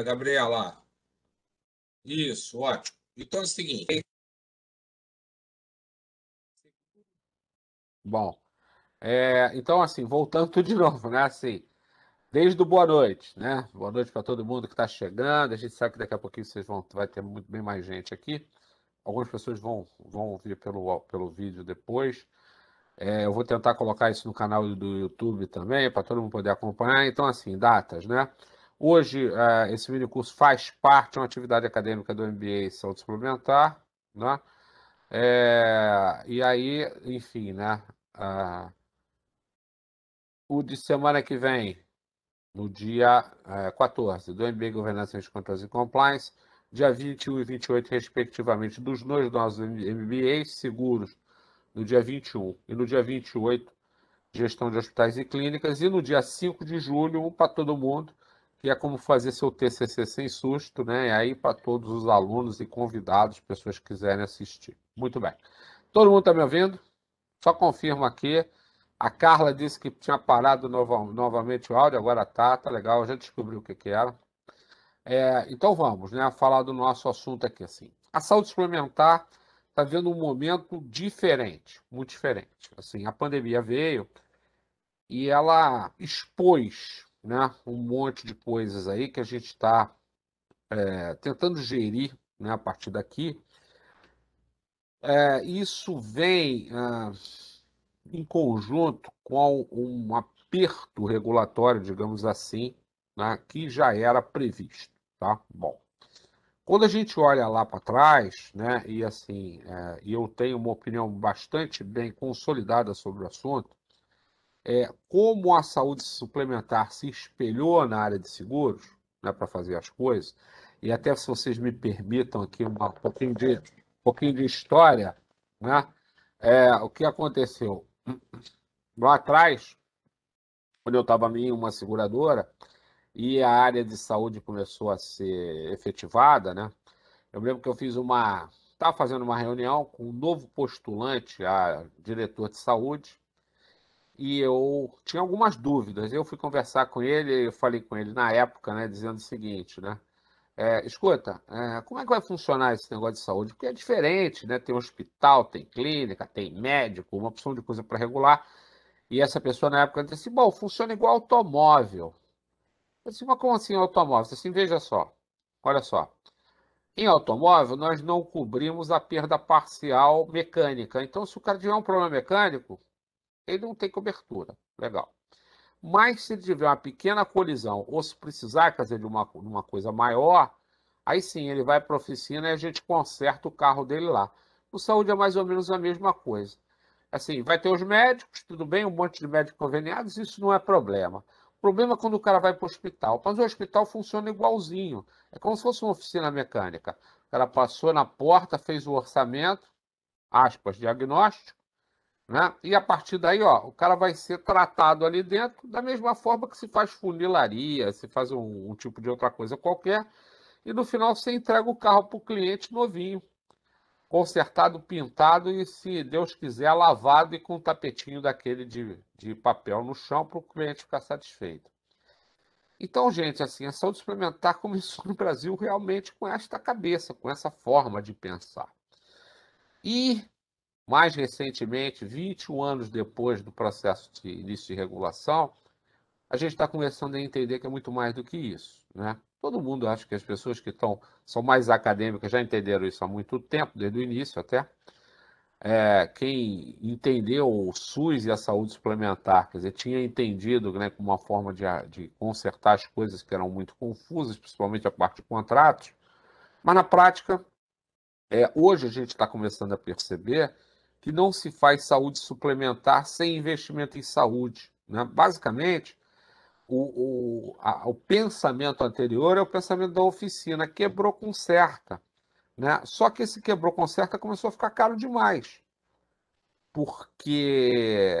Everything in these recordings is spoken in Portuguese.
Gabriela. Isso, ótimo. Então é o seguinte. Bom, então assim, voltando tudo de novo, né? Assim, desde o boa noite, né? Boa noite para todo mundo que está chegando. A gente sabe que daqui a pouquinho vai ter muito bem mais gente aqui. Algumas pessoas vão vir pelo vídeo depois. Eu vou tentar colocar isso no canal do YouTube também, para todo mundo poder acompanhar. Então, assim, datas, né? Hoje, esse mini curso faz parte de uma atividade acadêmica do MBA Saúde Suplementar, né? E aí, enfim, né? O de semana que vem, no dia 14, do MBA Governança, Risco, Controles e Compliance, dia 21 e 28, respectivamente, dos dois nossos MBAs seguros, no dia 21 e no dia 28, gestão de hospitais e clínicas, e no dia 5 de julho, um para todo mundo, que é como fazer seu TCC sem susto, né? E aí para todos os alunos e convidados, pessoas que quiserem assistir. Muito bem. Todo mundo está me ouvindo? Só confirma aqui. A Carla disse que tinha parado novamente o áudio, agora tá legal, já descobriu o que era. Então vamos, né, falar do nosso assunto aqui assim. A saúde suplementar está vendo um momento diferente, muito diferente. Assim, a pandemia veio e ela expôs, né, um monte de coisas aí que a gente está tentando gerir, né, a partir daqui. Isso vem em conjunto com um aperto regulatório, digamos assim, né, que já era previsto, tá? Bom, quando a gente olha lá para trás, né, e assim, e eu tenho uma opinião bastante bem consolidada sobre o assunto, como a saúde suplementar se espelhou na área de seguros, né, para fazer as coisas, e até se vocês me permitam aqui pouquinho de história, né, o que aconteceu? Lá atrás, quando eu estava em uma seguradora e a área de saúde começou a ser efetivada, né? Eu lembro que eu estava fazendo uma reunião com um novo postulante a diretor de saúde e eu tinha algumas dúvidas. Eu fui conversar com ele, eu falei com ele na época, né, dizendo o seguinte, né? Escuta, como é que vai funcionar esse negócio de saúde? Porque é diferente, né? Tem hospital, tem clínica, tem médico, uma opção de coisa para regular. E essa pessoa na época disse assim, bom, funciona igual automóvel. Eu disse, mas como assim automóvel? Eu disse assim, veja só, olha só. Em automóvel, nós não cobrimos a perda parcial mecânica. Então, se o cara tiver um problema mecânico, ele não tem cobertura. Legal. Mas se ele tiver uma pequena colisão, ou se precisar, quer dizer, de uma coisa maior, aí sim, ele vai para a oficina e a gente conserta o carro dele lá. No saúde é mais ou menos a mesma coisa. Assim, vai ter os médicos, tudo bem, um monte de médicos conveniados, isso não é problema. O problema é quando o cara vai para o hospital. Mas o hospital funciona igualzinho. É como se fosse uma oficina mecânica. O cara passou na porta, fez o orçamento, aspas, diagnóstico, né? E a partir daí, ó, o cara vai ser tratado ali dentro da mesma forma que se faz funilaria, se faz um tipo de outra coisa qualquer, e no final você entrega o carro para o cliente novinho, consertado, pintado e, se Deus quiser, lavado e com um tapetinho daquele de papel no chão para o cliente ficar satisfeito. Então, gente, assim, a saúde suplementar começou no Brasil realmente com esta cabeça, com essa forma de pensar. E, mais recentemente, 21 anos depois do processo de início de regulação, a gente está começando a entender que é muito mais do que isso, né? Todo mundo acha que as pessoas que são mais acadêmicas já entenderam isso há muito tempo, desde o início até. Quem entendeu o SUS e a saúde suplementar, quer dizer, tinha entendido, né, como uma forma de consertar as coisas que eram muito confusas, principalmente a parte de contratos, mas na prática, hoje a gente está começando a perceber que não se faz saúde suplementar sem investimento em saúde, né? Basicamente, o pensamento anterior é o pensamento da oficina, quebrou, conserta, né? Só que esse quebrou, conserta começou a ficar caro demais. Porque,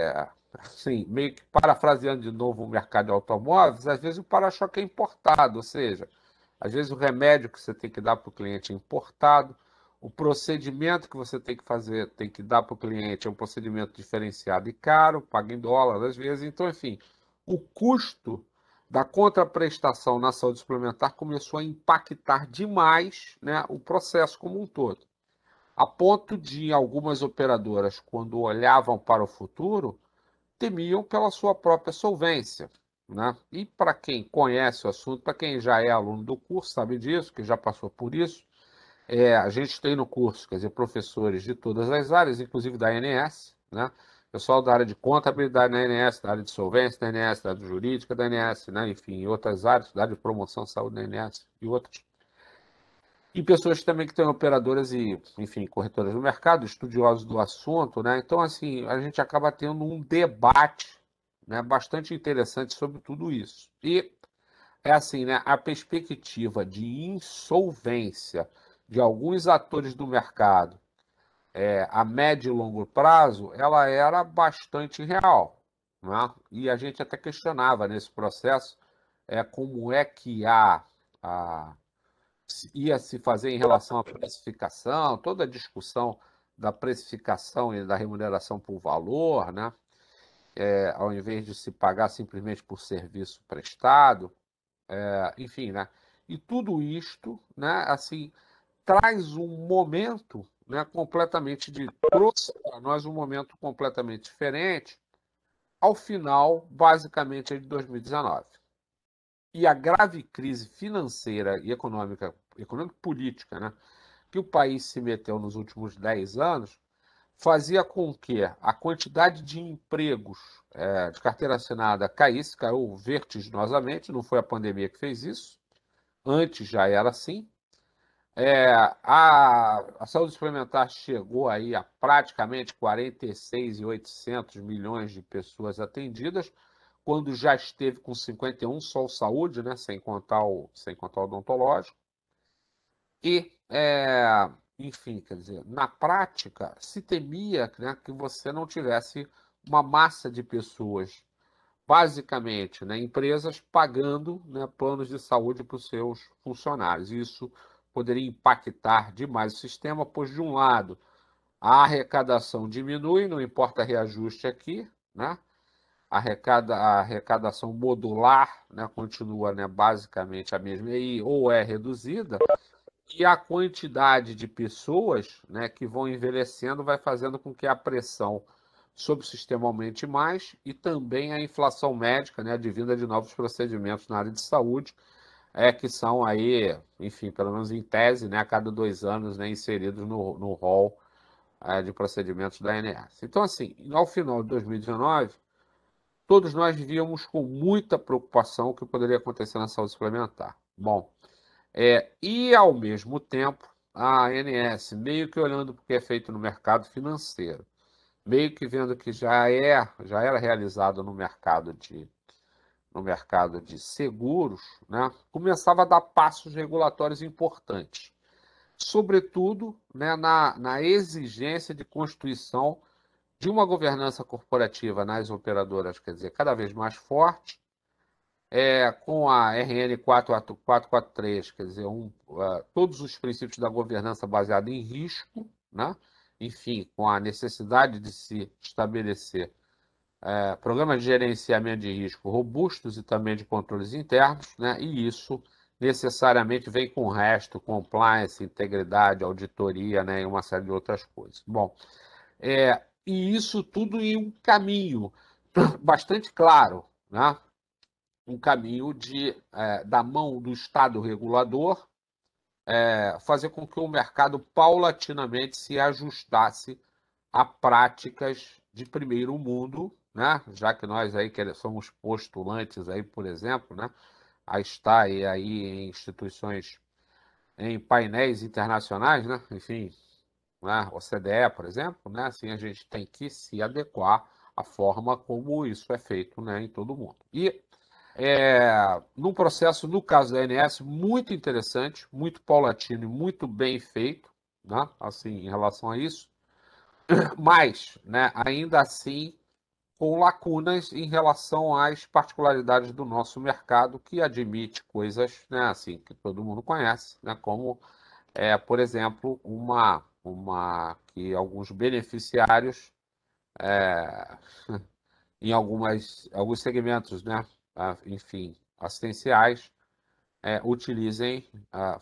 assim, meio que parafraseando de novo o mercado de automóveis, às vezes o para-choque é importado, ou seja, às vezes o remédio que você tem que dar para o cliente é importado, o procedimento que você tem que fazer, tem que dar para o cliente é um procedimento diferenciado e caro, paga em dólar às vezes, então, enfim, o custo da contraprestação na saúde suplementar começou a impactar demais, né, o processo como um todo, a ponto de algumas operadoras, quando olhavam para o futuro, temiam pela sua própria solvência, né? E para quem conhece o assunto, para quem já é aluno do curso, sabe disso, que já passou por isso, a gente tem no curso, quer dizer, professores de todas as áreas, inclusive da ANS, né? Pessoal da área de contabilidade da ANS, da área de solvência da ANS, da área jurídica da ANS, né? Enfim, outras áreas, da área de promoção de saúde da ANS e outras. E pessoas também que têm operadoras e, enfim, corretoras no mercado, estudiosos do assunto, né? Então, assim, a gente acaba tendo um debate, né, bastante interessante sobre tudo isso. E é assim, né? A perspectiva de insolvência de alguns atores do mercado, a médio e longo prazo, ela era bastante real, né? E a gente até questionava nesse processo como é que a ia se fazer em relação à precificação, toda a discussão da precificação e da remuneração por valor, né? Ao invés de se pagar simplesmente por serviço prestado, enfim, né? E tudo isto, né, assim, traz um momento, né, completamente trouxe para nós um momento completamente diferente ao final, basicamente, de 2019. E a grave crise financeira e econômica, política, né, que o país se meteu nos últimos 10 anos, fazia com que a quantidade de empregos de carteira assinada caiu vertiginosamente, não foi a pandemia que fez isso, antes já era assim. A saúde suplementar chegou aí a praticamente 46.800 milhões de pessoas atendidas, quando já esteve com 51 só o saúde, né, sem contar o odontológico. E, enfim, quer dizer, na prática, se temia, né, que você não tivesse uma massa de pessoas, basicamente, né, empresas pagando, né, planos de saúde para os seus funcionários. Isso poderia impactar demais o sistema, pois, de um lado, a arrecadação diminui, não importa reajuste aqui, né? A arrecadação modular, né, continua, né, basicamente a mesma, ou é reduzida, e a quantidade de pessoas, né, que vão envelhecendo vai fazendo com que a pressão sobre o sistema aumente mais e também a inflação médica, né, advinda de novos procedimentos na área de saúde, que são aí, enfim, pelo menos em tese, né, a cada 2 anos, né, inseridos no rol de procedimentos da ANS. Então, assim, ao final de 2019, todos nós víamos com muita preocupação o que poderia acontecer na saúde suplementar. Bom, e, ao mesmo tempo, a ANS, meio que olhando para o que é feito no mercado financeiro, meio que vendo que já era realizado no mercado de seguros, né, começava a dar passos regulatórios importantes, sobretudo, né, na exigência de constituição de uma governança corporativa nas operadoras, quer dizer, cada vez mais forte, com a RN 443, quer dizer, todos os princípios da governança baseada em risco, né? Enfim, com a necessidade de se estabelecer programas de gerenciamento de risco robustos e também de controles internos, né? E isso necessariamente vem com o resto, compliance, integridade, auditoria, né? E uma série de outras coisas. Bom, e isso tudo em um caminho bastante claro, né? Um caminho da mão do Estado regulador, fazer com que o mercado paulatinamente se ajustasse a práticas de primeiro mundo, né? Já que nós aí somos postulantes aí, por exemplo, né? A estar aí em instituições, em painéis internacionais, né? Enfim, né? OCDE, por exemplo, né? Assim, a gente tem que se adequar à forma como isso é feito, né, em todo o mundo. E num processo, no caso da ANS, muito interessante, muito paulatino e muito bem feito, né? Assim, em relação a isso, mas, né, ainda assim, com lacunas em relação às particularidades do nosso mercado, que admite coisas, né, assim, que todo mundo conhece, né, como, por exemplo, que alguns beneficiários, em alguns segmentos, né, enfim, assistenciais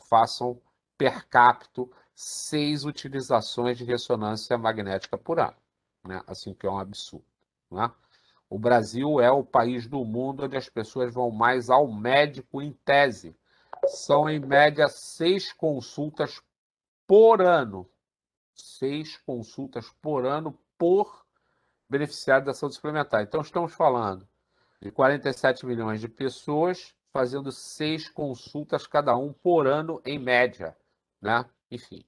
façam per capita 6 utilizações de ressonância magnética por ano, né? Assim que é um absurdo, né? O Brasil é o país do mundo onde as pessoas vão mais ao médico em tese. São, em média, 6 consultas por ano. 6 consultas por ano por beneficiário da saúde suplementar. Então, estamos falando de 47 milhões de pessoas fazendo 6 consultas cada um por ano, em média, né? Enfim,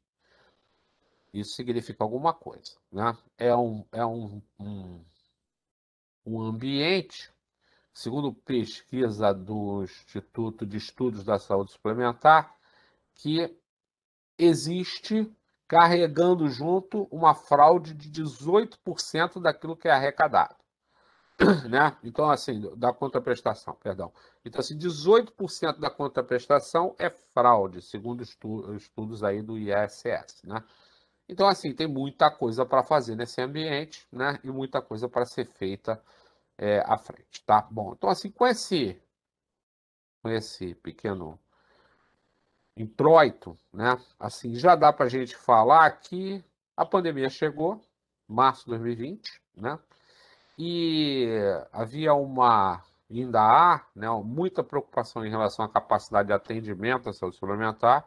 isso significa alguma coisa, né? Um ambiente, segundo pesquisa do Instituto de Estudos da Saúde Suplementar, que existe carregando junto uma fraude de 18% daquilo que é arrecadado, né? Então, assim, da contraprestação, perdão. Então, assim, 18% da contraprestação é fraude, segundo estudos aí do ISS, né? Então, assim, tem muita coisa para fazer nesse ambiente, né? E muita coisa para ser feita à frente, tá? Bom, então, assim, com esse pequeno introito, né? Assim, já dá para a gente falar que a pandemia chegou, março de 2020, né? E havia ainda há, né, muita preocupação em relação à capacidade de atendimento à saúde suplementar.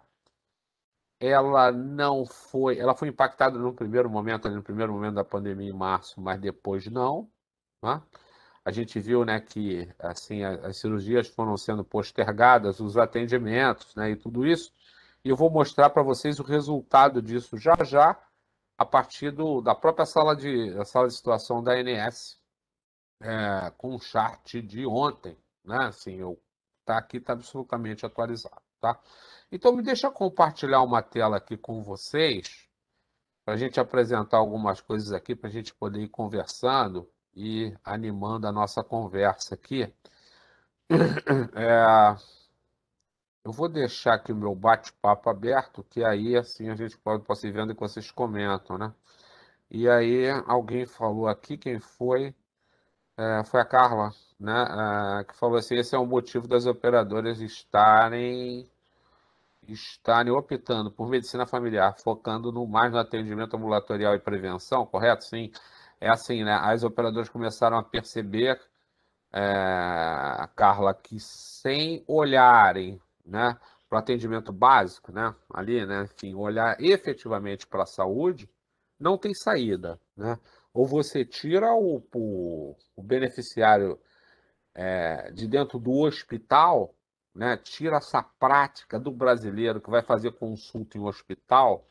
Ela foi impactada no primeiro momento, ali no primeiro momento da pandemia em março, mas depois não, né? A gente viu, né, que assim as cirurgias foram sendo postergadas, os atendimentos, né, e tudo isso. E eu vou mostrar para vocês o resultado disso já já, a partir da própria sala de situação da ANS, com o chart de ontem, né? Assim, tá aqui, tá absolutamente atualizado, tá? Então me deixa compartilhar uma tela aqui com vocês, para a gente apresentar algumas coisas aqui, para a gente poder ir conversando e animando a nossa conversa aqui. É, eu vou deixar aqui o meu bate-papo aberto, que aí assim a gente pode ir vendo e vocês comentam, né? E aí alguém falou aqui, quem foi? Foi a Carla, né? Que falou assim, esse é o motivo das operadoras estarem optando por medicina familiar, focando mais no atendimento ambulatorial e prevenção, correto? Sim. É assim, né? As operadoras começaram a perceber, Carla, que sem olharem, né, para o atendimento básico, né, ali, né, enfim, olhar efetivamente para a saúde, não tem saída, né? Ou você tira o beneficiário de dentro do hospital, né, tira essa prática do brasileiro que vai fazer consulta em hospital,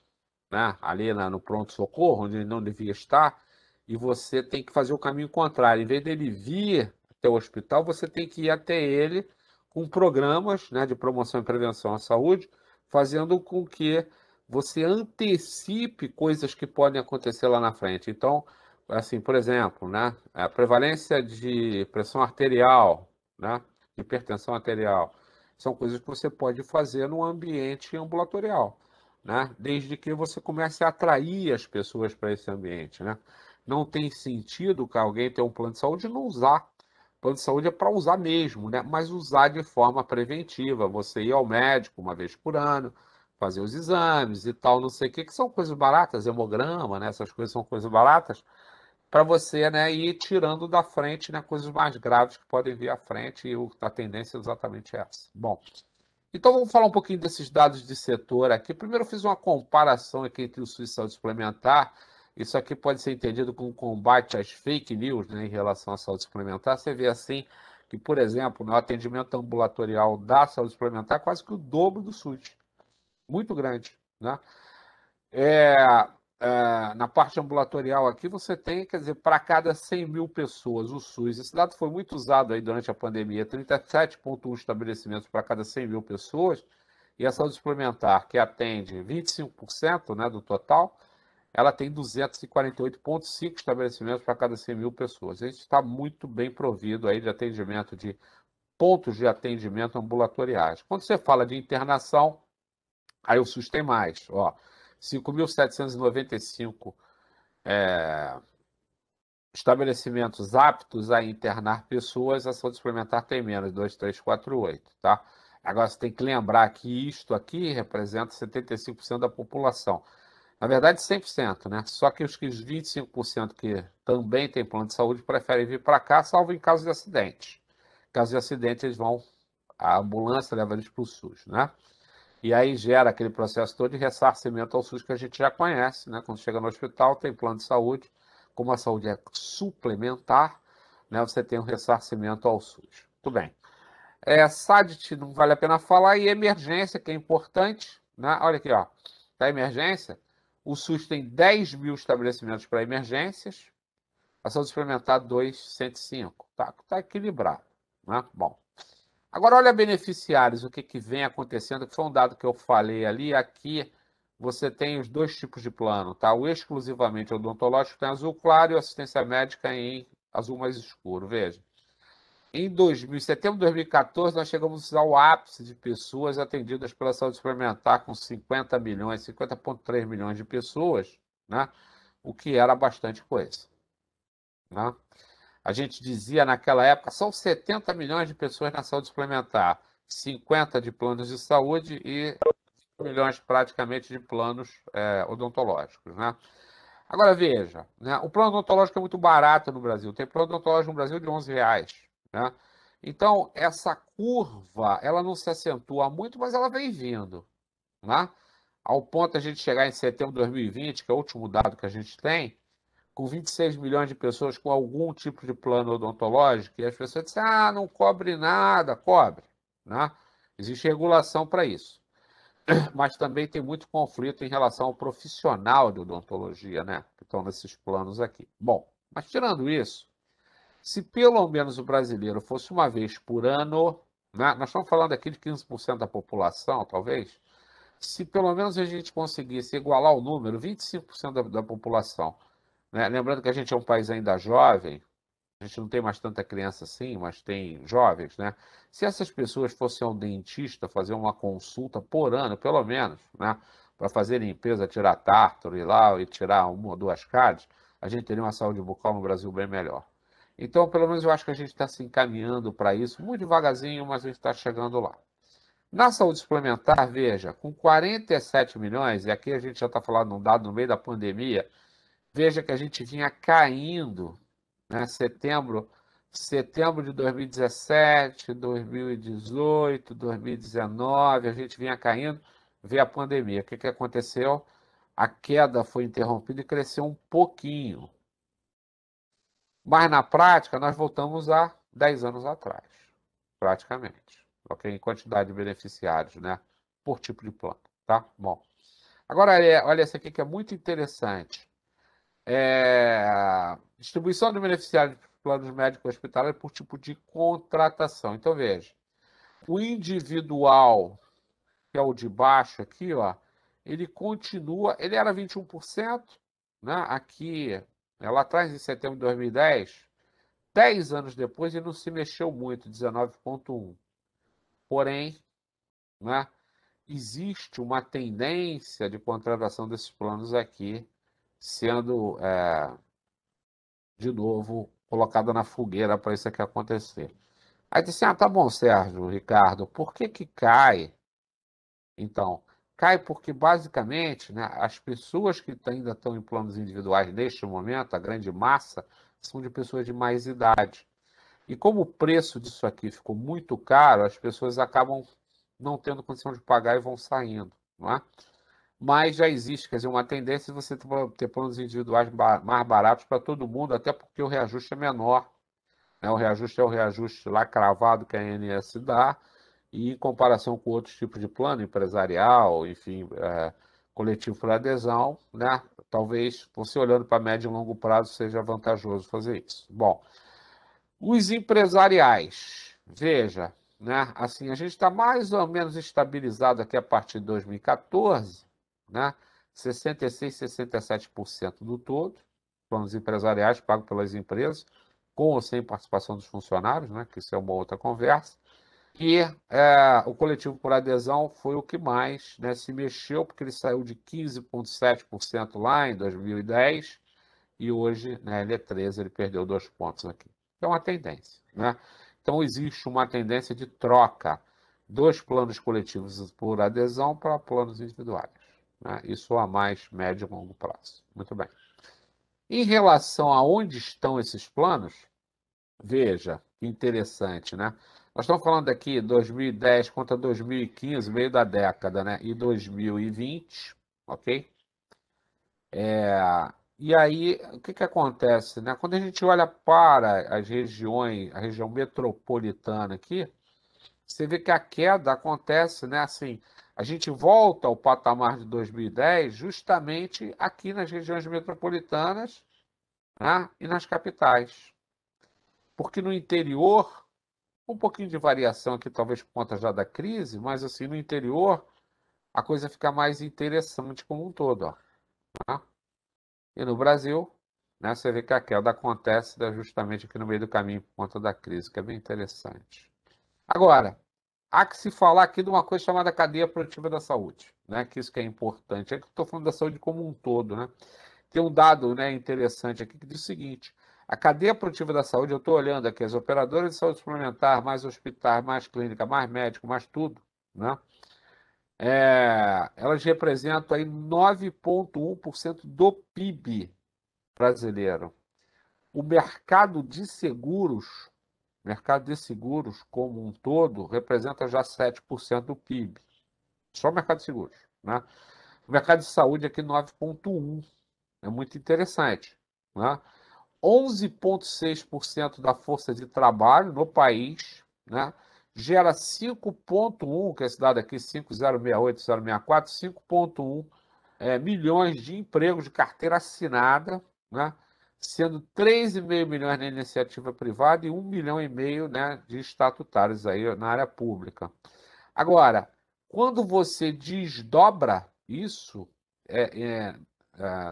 né, ali no pronto-socorro, onde ele não devia estar, e você tem que fazer o caminho contrário. Em vez dele vir até o hospital, você tem que ir até ele com programas, né, de promoção e prevenção à saúde, fazendo com que você antecipe coisas que podem acontecer lá na frente. Então, assim, por exemplo, né, a prevalência de pressão arterial, né, hipertensão arterial, são coisas que você pode fazer no ambiente ambulatorial, né? Desde que você comece a atrair as pessoas para esse ambiente, né? Não tem sentido que alguém tenha um plano de saúde e não usar. O plano de saúde é para usar mesmo, né? Mas usar de forma preventiva. Você ir ao médico uma vez por ano, fazer os exames e tal, não sei o que, que são coisas baratas, hemograma, né? Essas coisas são coisas baratas para você, né, ir tirando da frente, né, coisas mais graves que podem vir à frente e a tendência é exatamente essa. Bom, então vamos falar um pouquinho desses dados de setor aqui. Primeiro eu fiz uma comparação aqui entre o SUS e saúde suplementar. Isso aqui pode ser entendido como combate às fake news, né, em relação à saúde suplementar. Você vê assim que, por exemplo, no atendimento ambulatorial da saúde suplementar é quase que o dobro do SUS. Muito grande, né? É, na parte ambulatorial aqui, você tem, quer dizer, para cada 100 mil pessoas, o SUS. Esse dado foi muito usado aí durante a pandemia, 37,1 estabelecimentos para cada 100 mil pessoas, e a saúde suplementar, que atende 25%, né, do total, ela tem 248,5 estabelecimentos para cada 100 mil pessoas. A gente está muito bem provido aí de atendimento, de pontos de atendimento ambulatoriais. Quando você fala de internação, aí o SUS tem mais, ó, 5.795 estabelecimentos aptos a internar pessoas, a saúde suplementar tem menos, 2, 3, 4, 8, tá? Agora, você tem que lembrar que isto aqui representa 75% da população. Na verdade, 100%, né? Só que os 25% que também têm plano de saúde preferem vir para cá, salvo em caso de acidente. Em caso de acidente, a ambulância leva eles para o SUS, né? E aí gera aquele processo todo de ressarcimento ao SUS que a gente já conhece, né? Quando chega no hospital, tem plano de saúde, como a saúde é suplementar, né? Você tem um ressarcimento ao SUS. Tudo bem. SADT não vale a pena falar, e emergência, que é importante, né? Olha aqui, ó. Da emergência, o SUS tem 10 mil estabelecimentos para emergências, a saúde suplementar 205. Tá equilibrado, né? Bom. Agora, olha beneficiários, o que vem acontecendo, que foi um dado que eu falei ali. Aqui você tem os dois tipos de plano, tá? O exclusivamente odontológico tem azul claro e assistência médica em azul mais escuro. Veja, em setembro de 2014, nós chegamos ao ápice de pessoas atendidas pela saúde suplementar, com 50 milhões, 50,3 milhões de pessoas, né? O que era bastante coisa, né? A gente dizia naquela época, são 70 milhões de pessoas na saúde suplementar, 50 de planos de saúde e milhões praticamente de planos odontológicos, né? Agora veja, né? O plano odontológico é muito barato no Brasil. Tem plano odontológico no Brasil de R$ 11, né? Então, essa curva, ela não se acentua muito, mas ela vem vindo, né? Ao ponto de a gente chegar em setembro de 2020, que é o último dado que a gente tem, com 26 milhões de pessoas com algum tipo de plano odontológico, e as pessoas dizem, não cobre nada, cobre, né? Existe regulação para isso. Mas também tem muito conflito em relação ao profissional de odontologia, né? Que estão nesses planos aqui. Bom, mas tirando isso, se pelo menos o brasileiro fosse uma vez por ano, né? Nós estamos falando aqui de 15% da população, talvez, se pelo menos a gente conseguisse igualar o número, 25% da população, né? Lembrando que a gente é um país ainda jovem, a gente não tem mais tanta criança assim, mas tem jovens, né? Se essas pessoas fossem ao dentista fazer uma consulta por ano, pelo menos, né? Para fazer limpeza, tirar tártaro e lá e tirar uma ou duas cáries, a gente teria uma saúde bucal no Brasil bem melhor. Então, pelo menos eu acho que a gente está se encaminhando para isso, muito devagarzinho, mas a gente está chegando lá. Na saúde suplementar, veja, com 47 milhões, e aqui a gente já está falando de um dado no meio da pandemia, veja que a gente vinha caindo, né? Setembro de 2017, 2018, 2019, a gente vinha caindo, veio a pandemia. O que aconteceu? A queda foi interrompida e cresceu um pouquinho. Mas na prática, nós voltamos a 10 anos atrás, praticamente. Ok? Em quantidade de beneficiários, né? Por tipo de plano, tá? Bom. Agora, olha essa aqui que é muito interessante. Distribuição de beneficiários de planos médicos hospitalares por tipo de contratação. Então, veja, o individual, que é o de baixo aqui, ó, ele continua, ele era 21%, né? Aqui, lá atrás, em setembro de 2010, 10 anos depois, ele não se mexeu muito, 19,1%. Porém, né, existe uma tendência de contratação desses planos aqui sendo de novo, colocada na fogueira para isso aqui acontecer. Aí disse, tá bom, Sérgio, Ricardo, por que cai? Então, cai porque, basicamente, né, as pessoas que ainda estão em planos individuais neste momento, a grande massa, são de pessoas de mais idade. E como o preço disso aqui ficou muito caro, as pessoas acabam não tendo condição de pagar e vão saindo, não é? Mas já existe, quer dizer, uma tendência de você ter planos individuais mais baratos para todo mundo, até porque o reajuste é menor, né? O reajuste é o reajuste lá cravado que a ANS dá, e em comparação com outros tipos de plano, empresarial, enfim, coletivo por adesão, né? Talvez você olhando para médio e longo prazo seja vantajoso fazer isso. Bom, os empresariais, veja, né? Assim, a gente está mais ou menos estabilizado aqui a partir de 2014, né? 66, 67% do todo, planos empresariais pagos pelas empresas, com ou sem participação dos funcionários, né? Que isso é uma outra conversa. E o coletivo por adesão foi o que mais, né, se mexeu, porque ele saiu de 15,7% lá em 2010 e hoje, na L13, ele perdeu 2 pontos aqui. É uma tendência, né? Então, existe uma tendência de troca dos planos coletivos por adesão para planos individuais, né? Isso a mais médio e longo prazo. Muito bem. Em relação a onde estão esses planos, veja, que interessante, né? Nós estamos falando aqui 2010 contra 2015, meio da década, né? E 2020, ok? E aí, o que que acontece, né? Quando a gente olha para as regiões, a região metropolitana aqui, você vê que a queda acontece, né? Assim, a gente volta ao patamar de 2010 justamente aqui nas regiões metropolitanas, né? E nas capitais. Porque no interior, um pouquinho de variação aqui, talvez por conta já da crise, mas assim, no interior, a coisa fica mais interessante como um todo, ó, tá? E no Brasil, né, você vê que a queda acontece justamente aqui no meio do caminho por conta da crise, que é bem interessante. Agora, há que se falar aqui de uma coisa chamada cadeia produtiva da saúde, né, que isso que é importante. É que eu estou falando da saúde como um todo, né? Tem um dado, né, interessante aqui que diz o seguinte: a cadeia produtiva da saúde, eu estou olhando aqui, as operadoras de saúde suplementar, mais hospitais, mais clínica, mais médico, mais tudo, né? Elas representam aí 9,1% do PIB brasileiro. O mercado de seguros como um todo, representa já 7% do PIB. Só o mercado de seguros, né? O mercado de saúde aqui 9,1%. É muito interessante, né? 11,6% da força de trabalho no país, né? Gera 5,1, que é esse dado aqui, 5,068,064, 5,1 milhões de empregos de carteira assinada, né? Sendo 3,5 milhões na iniciativa privada e 1,5 milhão, né, de estatutários aí na área pública. Agora, quando você desdobra isso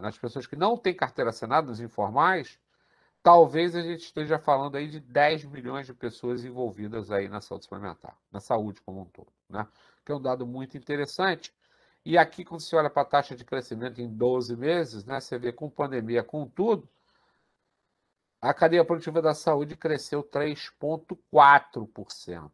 nas pessoas que não têm carteira assinada, nos informais, talvez a gente esteja falando aí de 10 milhões de pessoas envolvidas aí na saúde suplementar, na saúde como um todo, né? Que é um dado muito interessante. E aqui, quando você olha para a taxa de crescimento em 12 meses, né, você vê com pandemia, com tudo, a cadeia produtiva da saúde cresceu 3,4%.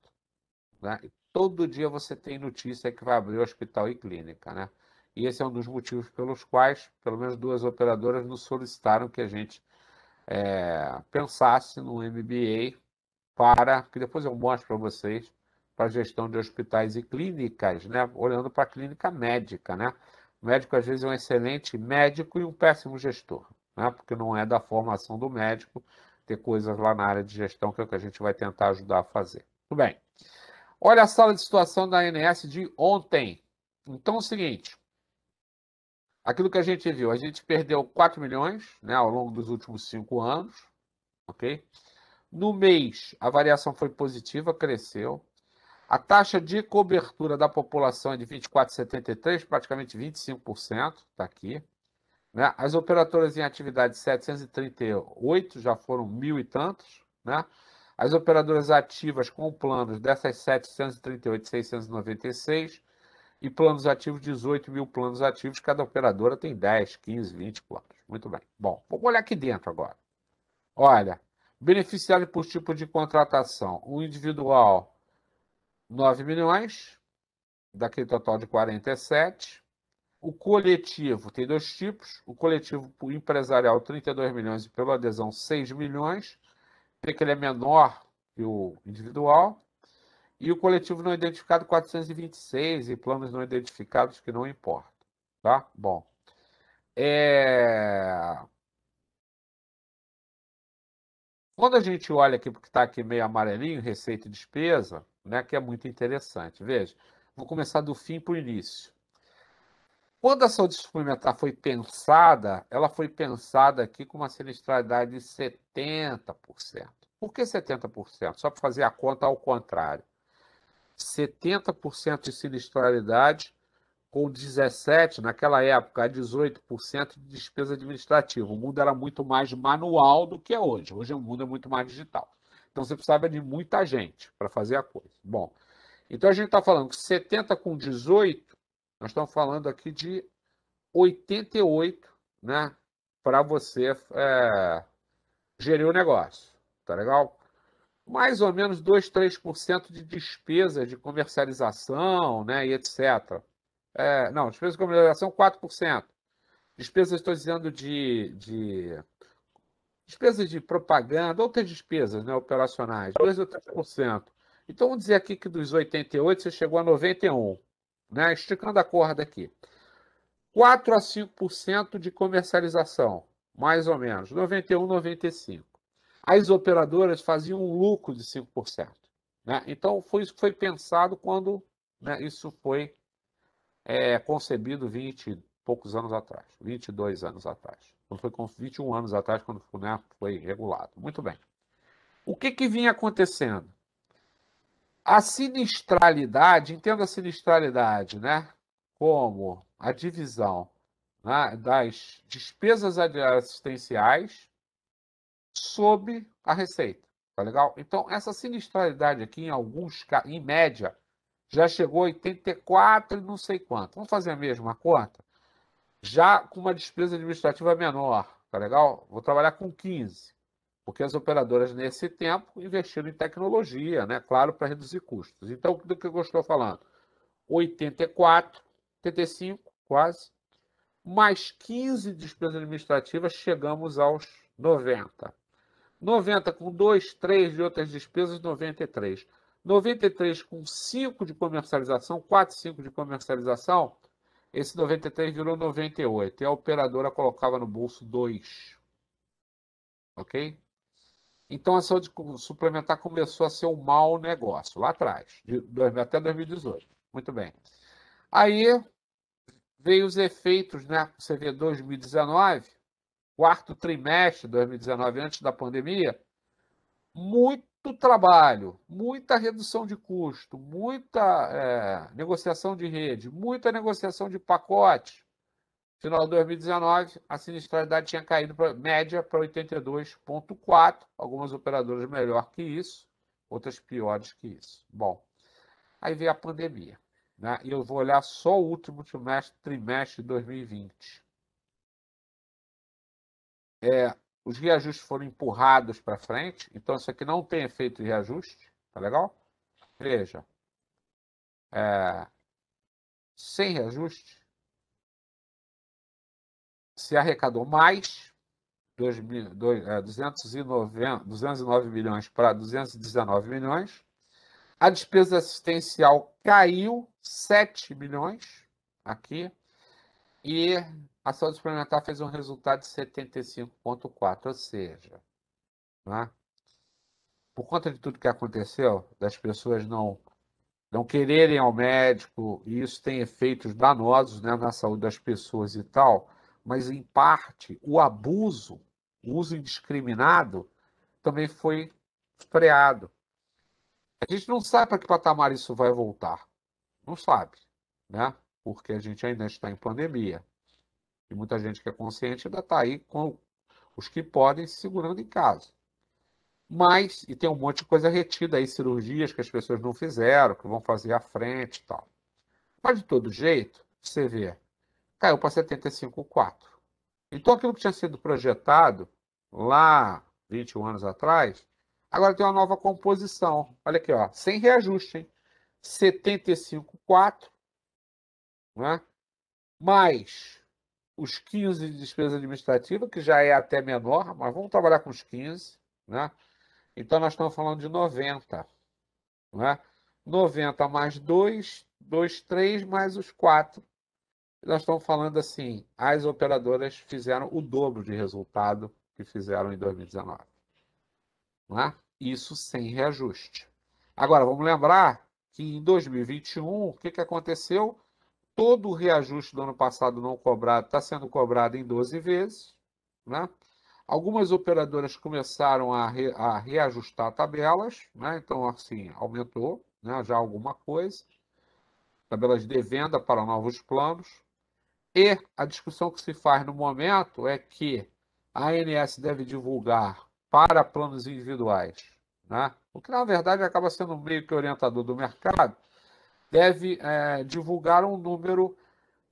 Né? E todo dia você tem notícia que vai abrir hospital e clínica, né? E esse é um dos motivos pelos quais, pelo menos 2 operadoras nos solicitaram que a gente pensasse no MBA para, que depois eu mostro para vocês, para a gestão de hospitais e clínicas, né? Olhando para a clínica médica, né? O médico, às vezes, é um excelente médico e um péssimo gestor, né? Porque não é da formação do médico ter coisas lá na área de gestão, que é o que a gente vai tentar ajudar a fazer. Tudo bem. Olha a sala de situação da ANS de ontem. Então, é o seguinte, aquilo que a gente viu, a gente perdeu 4 milhões, né, ao longo dos últimos 5 anos, ok? No mês, a variação foi positiva, cresceu. A taxa de cobertura da população é de 24,73, praticamente 25%, está aqui. Né? As operadoras em atividade 738, já foram 1.000 e tantos. Né? As operadoras ativas com planos dessas 738, 696. E planos ativos, 18 mil planos ativos. Cada operadora tem 10, 15, 20 planos. Muito bem. Bom, vamos olhar aqui dentro agora. Olha, beneficiário por tipo de contratação. O individual, 9 milhões, daquele total de 47. O coletivo tem 2 tipos. O coletivo empresarial, 32 milhões, e pela adesão, 6 milhões. Tem que ele é menor que o individual. E o coletivo não identificado, 426, e planos não identificados que não importam. Tá? Bom. Quando a gente olha aqui, porque está aqui meio amarelinho, receita e despesa, né, que é muito interessante. Veja, vou começar do fim para o início. Quando a saúde suplementar foi pensada, ela foi pensada aqui com uma sinistralidade de 70%. Por que 70%? Só para fazer a conta ao contrário. 70% de sinistralidade com 17%, naquela época, 18% de despesa administrativa. O mundo era muito mais manual do que é hoje. Hoje o mundo é muito mais digital. Então você precisava de muita gente para fazer a coisa. Bom, então a gente está falando que 70 com 18, nós estamos falando aqui de 88, né? para você gerir o negócio, tá legal? Mais ou menos 2, 3% de despesas de comercialização, né, e etc. Não, despesas de comercialização, 4%. Despesas, estou dizendo, de despesas de propaganda, outras despesas, né, operacionais, 2 ou 3%. Então, vamos dizer aqui que dos 88 você chegou a 91, né, esticando a corda aqui. 4 a 5% de comercialização, mais ou menos, 91, 95. As operadoras faziam um lucro de 5%. Né? Então, foi isso que foi pensado quando, né, isso foi concebido 20 e poucos anos atrás, 22 anos atrás. Quando foi com 21 anos atrás, quando, né, foi regulado. Muito bem. O que vinha acontecendo? A sinistralidade, entenda a sinistralidade, né, como a divisão, né, das despesas assistenciais sobre a receita. Tá legal? Então, essa sinistralidade aqui, em média, já chegou a 84 e não sei quanto. Vamos fazer a mesma conta? Já com uma despesa administrativa menor, tá legal? Vou trabalhar com 15, porque as operadoras, nesse tempo, investiram em tecnologia, né? Claro, para reduzir custos. Então, do que eu estou falando? 84, 85, quase, mais 15 despesas administrativas, chegamos aos 90. 90 com 2, 3 de outras despesas, 93. 93 com 5 de comercialização, 4, 5 de comercialização, esse 93 virou 98. E a operadora colocava no bolso 2. Ok? Então a saúde suplementar começou a ser um mau negócio, lá atrás, até 2018. Muito bem. Aí veio os efeitos, né? Você vê 2019, quarto trimestre de 2019, antes da pandemia, muito trabalho, muita redução de custo, muita negociação de rede, muita negociação de pacote. Final de 2019, a sinistralidade tinha caído média para 82,4, algumas operadoras melhor que isso, outras piores que isso. Bom, aí veio a pandemia, né? E eu vou olhar só o último trimestre de 2020. Os reajustes foram empurrados para frente, então isso aqui não tem efeito de reajuste, tá legal? Veja, sem reajuste, se arrecadou mais, 209 milhões para 219 milhões, a despesa assistencial caiu 7 milhões aqui, e a saúde suplementar fez um resultado de 75,4, ou seja, né, por conta de tudo que aconteceu, das pessoas não quererem ao médico, e isso tem efeitos danosos, né, na saúde das pessoas e tal, mas, em parte, o abuso, o uso indiscriminado, também foi freado. A gente não sabe para que patamar isso vai voltar. Não sabe, né? Porque a gente ainda está em pandemia. E muita gente que é consciente ainda está aí com os que podem se segurando em casa. Mas, e tem um monte de coisa retida aí, cirurgias que as pessoas não fizeram, que vão fazer à frente e tal. Mas, de todo jeito, você vê, caiu para 75,4. Então, aquilo que tinha sido projetado lá 21 anos atrás, agora tem uma nova composição. Olha aqui, ó, sem reajuste, hein? 75,4, né? Mais os 15 de despesa administrativa, que já é até menor, mas vamos trabalhar com os 15, né? Então, nós estamos falando de 90, né? 90 mais 2, 2, 3 mais os 4. Nós estamos falando assim, as operadoras fizeram o dobro de resultado que fizeram em 2019. Não é? Isso sem reajuste. Agora, vamos lembrar que em 2021, o que aconteceu? Todo o reajuste do ano passado não cobrado está sendo cobrado em 12 vezes. Né? Algumas operadoras começaram a reajustar tabelas, né? Então, assim, aumentou, né, já alguma coisa. Tabelas de venda para novos planos. E a discussão que se faz no momento é que a ANS deve divulgar para planos individuais, né? O que, na verdade, acaba sendo meio que orientador do mercado, deve divulgar um número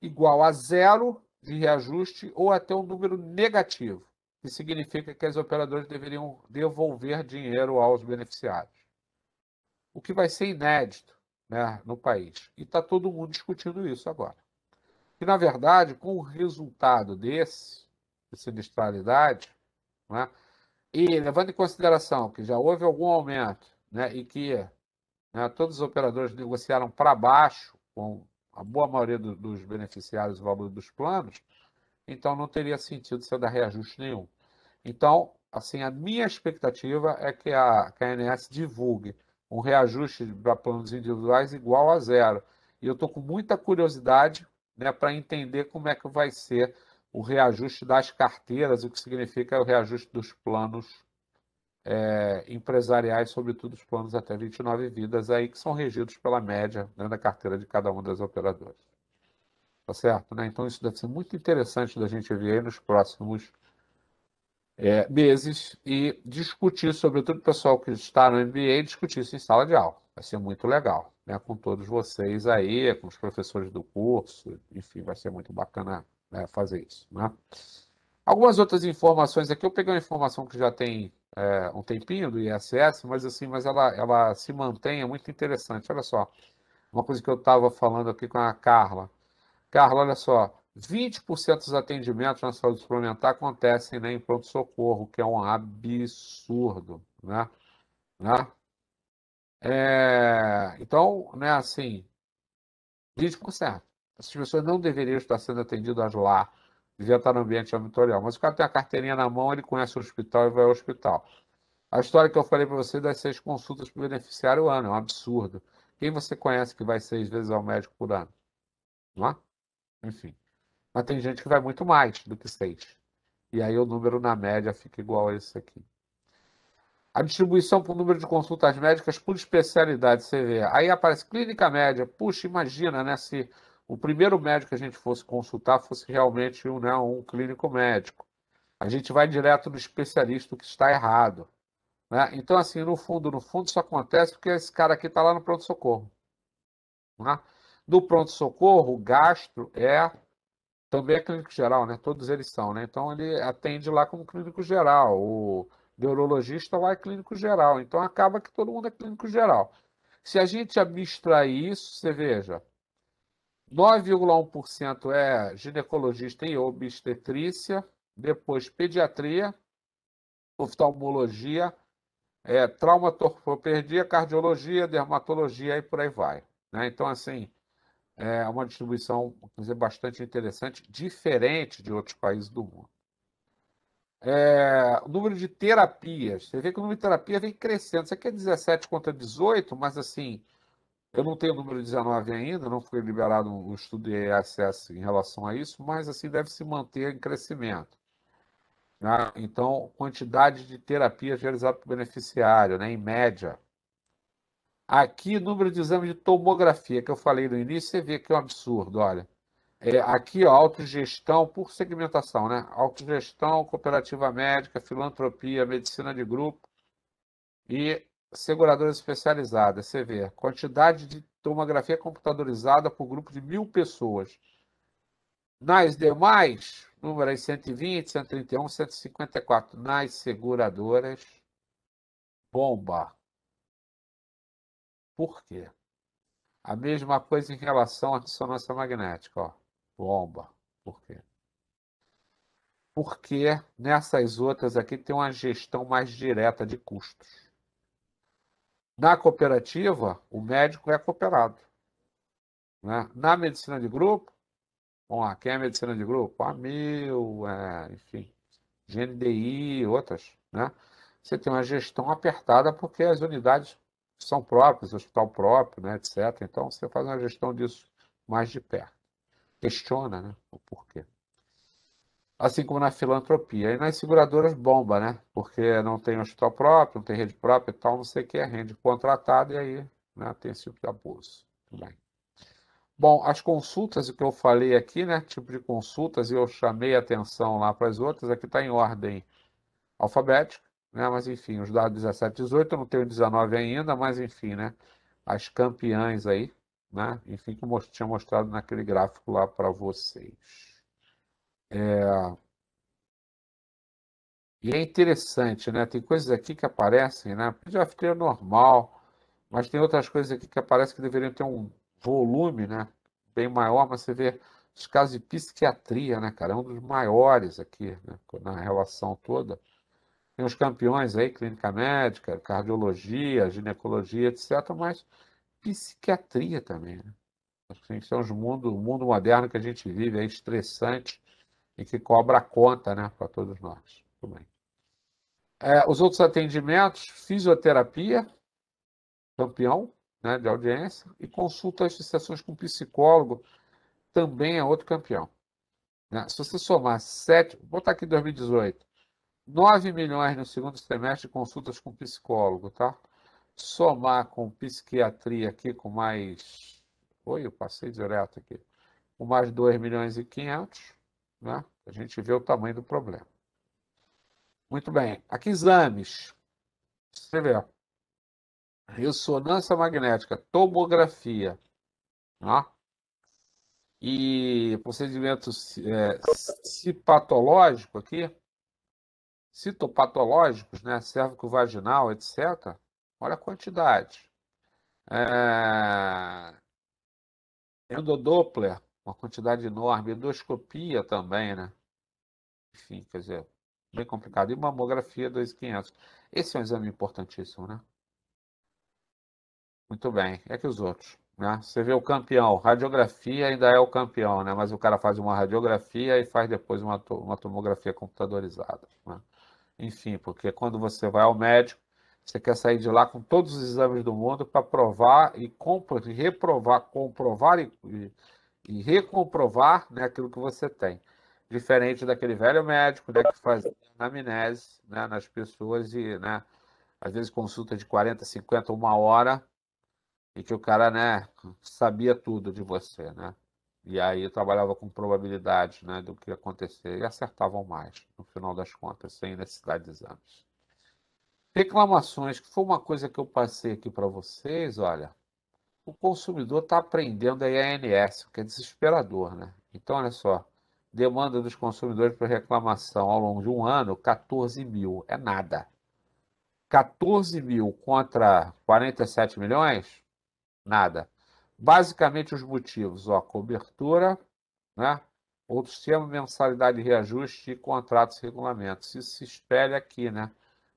igual a zero de reajuste ou até um número negativo, que significa que as operadoras deveriam devolver dinheiro aos beneficiários. O que vai ser inédito, né, no país. E está todo mundo discutindo isso agora. E, na verdade, com o resultado de sinistralidade, né, e levando em consideração que já houve algum aumento, né, e que, né, todos os operadores negociaram para baixo, com a boa maioria dos beneficiários, o valor dos planos, então não teria sentido você dar reajuste nenhum. Então, assim, a minha expectativa é que a ANS divulgue um reajuste para planos individuais igual a zero. E eu estou com muita curiosidade, né, para entender como é que vai ser o reajuste das carteiras, o que significa o reajuste dos planos empresariais, sobretudo os planos até 29 vidas, aí, que são regidos pela média, né, da carteira de cada uma das operadoras. Tá certo? Né? Então, isso deve ser muito interessante da gente ver aí nos próximos meses e discutir, sobretudo o pessoal que está no MBA, discutir isso em sala de aula. Vai ser muito legal, né? Com todos vocês aí, com os professores do curso, enfim, vai ser muito bacana, né, fazer isso, né? Algumas outras informações aqui, eu peguei uma informação que já tem um tempinho do ISS, mas assim, ela se mantém, é muito interessante. Olha só, uma coisa que eu estava falando aqui com a Carla. Carla, olha só, 20% dos atendimentos na saúde suplementar acontecem, né, em pronto-socorro, que é um absurdo, né? Né? Então, né, assim, 20%. Essas pessoas não deveriam estar sendo atendidas lá, devia estar no ambiente ambulatorial. Mas o cara tem a carteirinha na mão, ele conhece o hospital e vai ao hospital. A história que eu falei para você das 6 consultas por beneficiário ano, é um absurdo. Quem você conhece que vai 6 vezes ao médico por ano? Não é? Enfim. Mas tem gente que vai muito mais do que 6. E aí o número na média fica igual a esse aqui. A distribuição por número de consultas médicas por especialidade, você vê. Aí aparece clínica média. Puxa, imagina, né, se o primeiro médico que a gente fosse consultar fosse realmente um, né, um clínico médico. A gente vai direto no especialista, o que está errado. Né? Então, assim, no fundo, isso acontece porque esse cara aqui está lá no pronto-socorro. Né? No pronto-socorro, o gastro também é clínico geral, né? Todos eles são, né? Então ele atende lá como clínico geral. O neurologista lá é clínico geral. Então acaba que todo mundo é clínico geral. Se a gente abstrair isso, você veja, 9,1% é ginecologista e obstetrícia, depois pediatria, oftalmologia, traumatortopedia, cardiologia, dermatologia e por aí vai. Né? Então, assim, é uma distribuição, quer dizer, bastante interessante, diferente de outros países do mundo. O número de terapias, você vê que o número de terapia vem crescendo. Isso aqui é 17 contra 18, mas assim, eu não tenho o número 19 ainda, não foi liberado um estudo de acesso em relação a isso, mas assim, deve se manter em crescimento. Né? Então, quantidade de terapias realizadas por beneficiário, né, em média. Aqui, número de exames de tomografia, que eu falei no início, você vê que é um absurdo, olha. Aqui, ó, autogestão por segmentação, né? Autogestão, cooperativa médica, filantropia, medicina de grupo e seguradoras especializadas. Você vê, quantidade de tomografia computadorizada por grupo de 1.000 pessoas. Nas demais, número aí 120, 131, 154. Nas seguradoras, bomba. Por quê? A mesma coisa em relação à ressonância magnética, ó. Bomba. Por quê? Porque nessas outras aqui tem uma gestão mais direta de custos. Na cooperativa, o médico é cooperado. Né? Na medicina de grupo, vamos lá, quem é medicina de grupo? Amil, enfim, GNDI, outras. Né? Você tem uma gestão apertada porque as unidades são próprias, hospital próprio, né, etc. Então, você faz uma gestão disso mais de perto. Questiona, né, o porquê. Assim como na filantropia. E nas seguradoras bomba, né? Porque não tem hospital próprio, não tem rede própria e tal, não sei o que é rede contratada, e aí, né, tem esse tipo de abuso. Tudo bem. Bom, as consultas, o que eu falei aqui, né? Tipo de consultas, e eu chamei a atenção lá para as outras, aqui está em ordem alfabética, né? Mas enfim, os dados 17 e 18, eu não tenho 19 ainda, mas enfim, né? As campeãs aí, né? Enfim, que eu tinha mostrado naquele gráfico lá para vocês. E é interessante, né? Tem coisas aqui que aparecem, né? Já fiquei normal, mas tem outras coisas aqui que aparecem que deveriam ter um volume, né? Bem maior, mas você vê os casos de psiquiatria, né, cara? É um dos maiores aqui, né? Na relação toda. Tem os campeões aí, clínica médica, cardiologia, ginecologia, etc., mas psiquiatria também, né? Assim, são o mundo moderno que a gente vive, é estressante e que cobra a conta, né, para todos nós. Tudo bem. Os outros atendimentos, fisioterapia, campeão, né, de audiência, e consultas de sessões com psicólogo, também é outro campeão. Né? Se você somar 7, vou botar aqui 2018, 9 milhões no segundo semestre de consultas com psicólogo, tá? Somar com psiquiatria aqui com mais. Oi, eu passei direto aqui. Com mais 2 milhões e 500, né? A gente vê o tamanho do problema. Muito bem. Aqui exames. Você vê. Ressonância magnética, tomografia, né? E procedimento citopatológico aqui, citopatológicos, né? Cérvico-vaginal, etc. Olha a quantidade. É, Endodoppler, uma quantidade enorme. Endoscopia também, né? Enfim, quer dizer, bem complicado. E mamografia, 2.500. Esse é um exame importantíssimo, né? Muito bem. É que os outros, né? Você vê o campeão, radiografia ainda é o campeão, né? Mas o cara faz uma radiografia e faz depois uma tomografia computadorizada, né? Enfim, porque quando você vai ao médico, você quer sair de lá com todos os exames do mundo para provar e reprovar, comprovar e recomprovar, né, aquilo que você tem. Diferente daquele velho médico, né, que faz anamnese, né, nas pessoas e, né, às vezes consulta de 40, 50, uma hora, e que o cara, né, sabia tudo de você, né? E aí trabalhava com probabilidade, né, do que ia acontecer e acertavam mais, no final das contas, sem necessidade de exames. Reclamações, que foi uma coisa que eu passei aqui para vocês, olha, o consumidor está aprendendo a IANS, o que é desesperador, né? Então, olha só, demanda dos consumidores por reclamação ao longo de um ano, 14 mil, é nada. 14 mil contra 47 milhões, nada. Basicamente os motivos, ó, cobertura, né? Outros temas, mensalidade de reajuste e contratos e regulamentos. Isso se espelha aqui, né?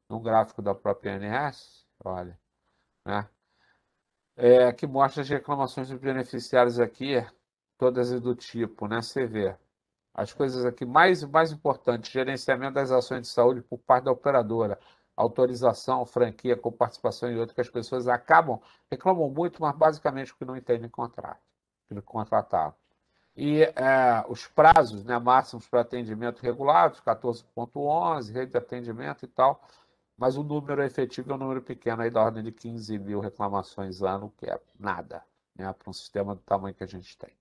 No gráfico da própria ANS, olha, né? Que mostra as reclamações dos beneficiários aqui, todas do tipo, né? Você vê as coisas aqui mais importantes: gerenciamento das ações de saúde por parte da operadora, autorização, franquia, coparticipação e outras que as pessoas reclamam muito, mas basicamente porque não entendem contrato, que contrataram. E os prazos, né, máximos para atendimento regulados, 14.11, rede de atendimento e tal, mas o número efetivo é um número pequeno, aí da ordem de 15 mil reclamações ano, que é nada, né, para um sistema do tamanho que a gente tem.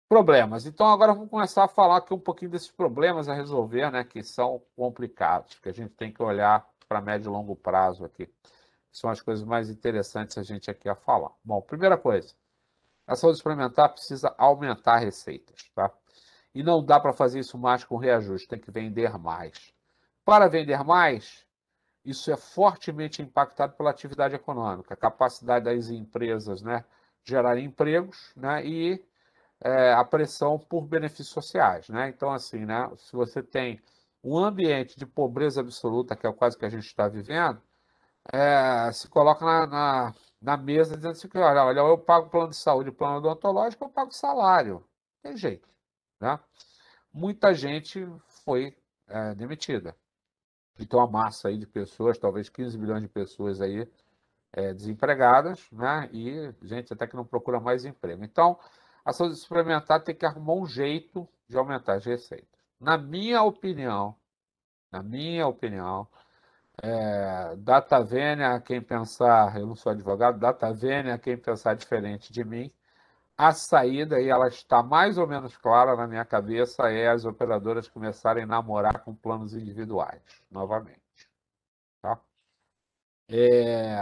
Problemas. Então, agora vamos começar a falar aqui um pouquinho desses problemas a resolver, né, que são complicados, que a gente tem que olhar para médio e longo prazo aqui. São as coisas mais interessantes a gente aqui a falar. Bom, primeira coisa, a saúde suplementar precisa aumentar receitas, tá? E não dá para fazer isso mais com reajuste, tem que vender mais. Para vender mais, isso é fortemente impactado pela atividade econômica, a capacidade das empresas, né, gerarem empregos, né, e a pressão por benefícios sociais, né? Então, assim, né, se você tem um ambiente de pobreza absoluta, que é o quase que a gente está vivendo, se coloca na mesa dizendo assim, que, olha, eu pago plano de saúde, plano odontológico, eu pago salário. Tem jeito, né? Muita gente foi demitida. Então, a massa aí de pessoas, talvez 15 milhões de pessoas aí desempregadas, né? E gente até que não procura mais emprego. Então, a saúde suplementar tem que arrumar um jeito de aumentar as receitas. Na minha opinião, data vênia a quem pensar, eu não sou advogado, data vênia a quem pensar diferente de mim, a saída, e ela está mais ou menos clara na minha cabeça, é as operadoras começarem a namorar com planos individuais, novamente. Tá? É,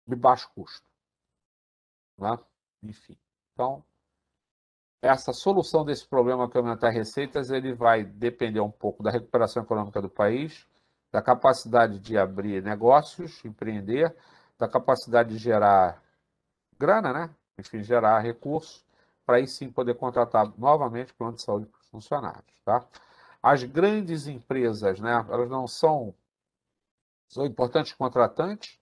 de baixo custo. Né? Enfim. Então, essa solução desse problema que é aumentar receitas, ele vai depender um pouco da recuperação econômica do país, da capacidade de abrir negócios, empreender, da capacidade de gerar grana, né? Enfim, gerar recursos, para aí sim poder contratar novamente plano de saúde para os funcionários, tá? As grandes empresas, né? Elas não são importantes contratantes,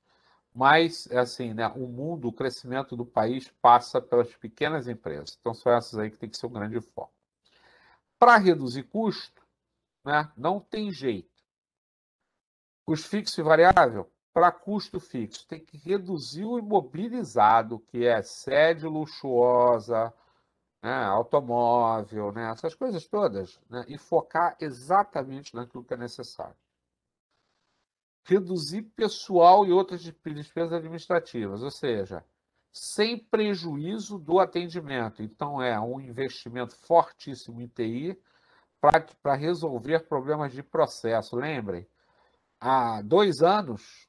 mas, assim, né, o mundo, o crescimento do país passa pelas pequenas empresas. Então, são essas aí que tem que ser o grande foco. Para reduzir custo, né, não tem jeito. Custo fixo e variável, para custo fixo, tem que reduzir o imobilizado, que é sede luxuosa, né, automóvel, né, essas coisas todas, né, e focar exatamente naquilo que é necessário. Reduzir pessoal e outras despesas administrativas, ou seja, sem prejuízo do atendimento. Então, é um investimento fortíssimo em TI para resolver problemas de processo. Lembrem, há 2 anos,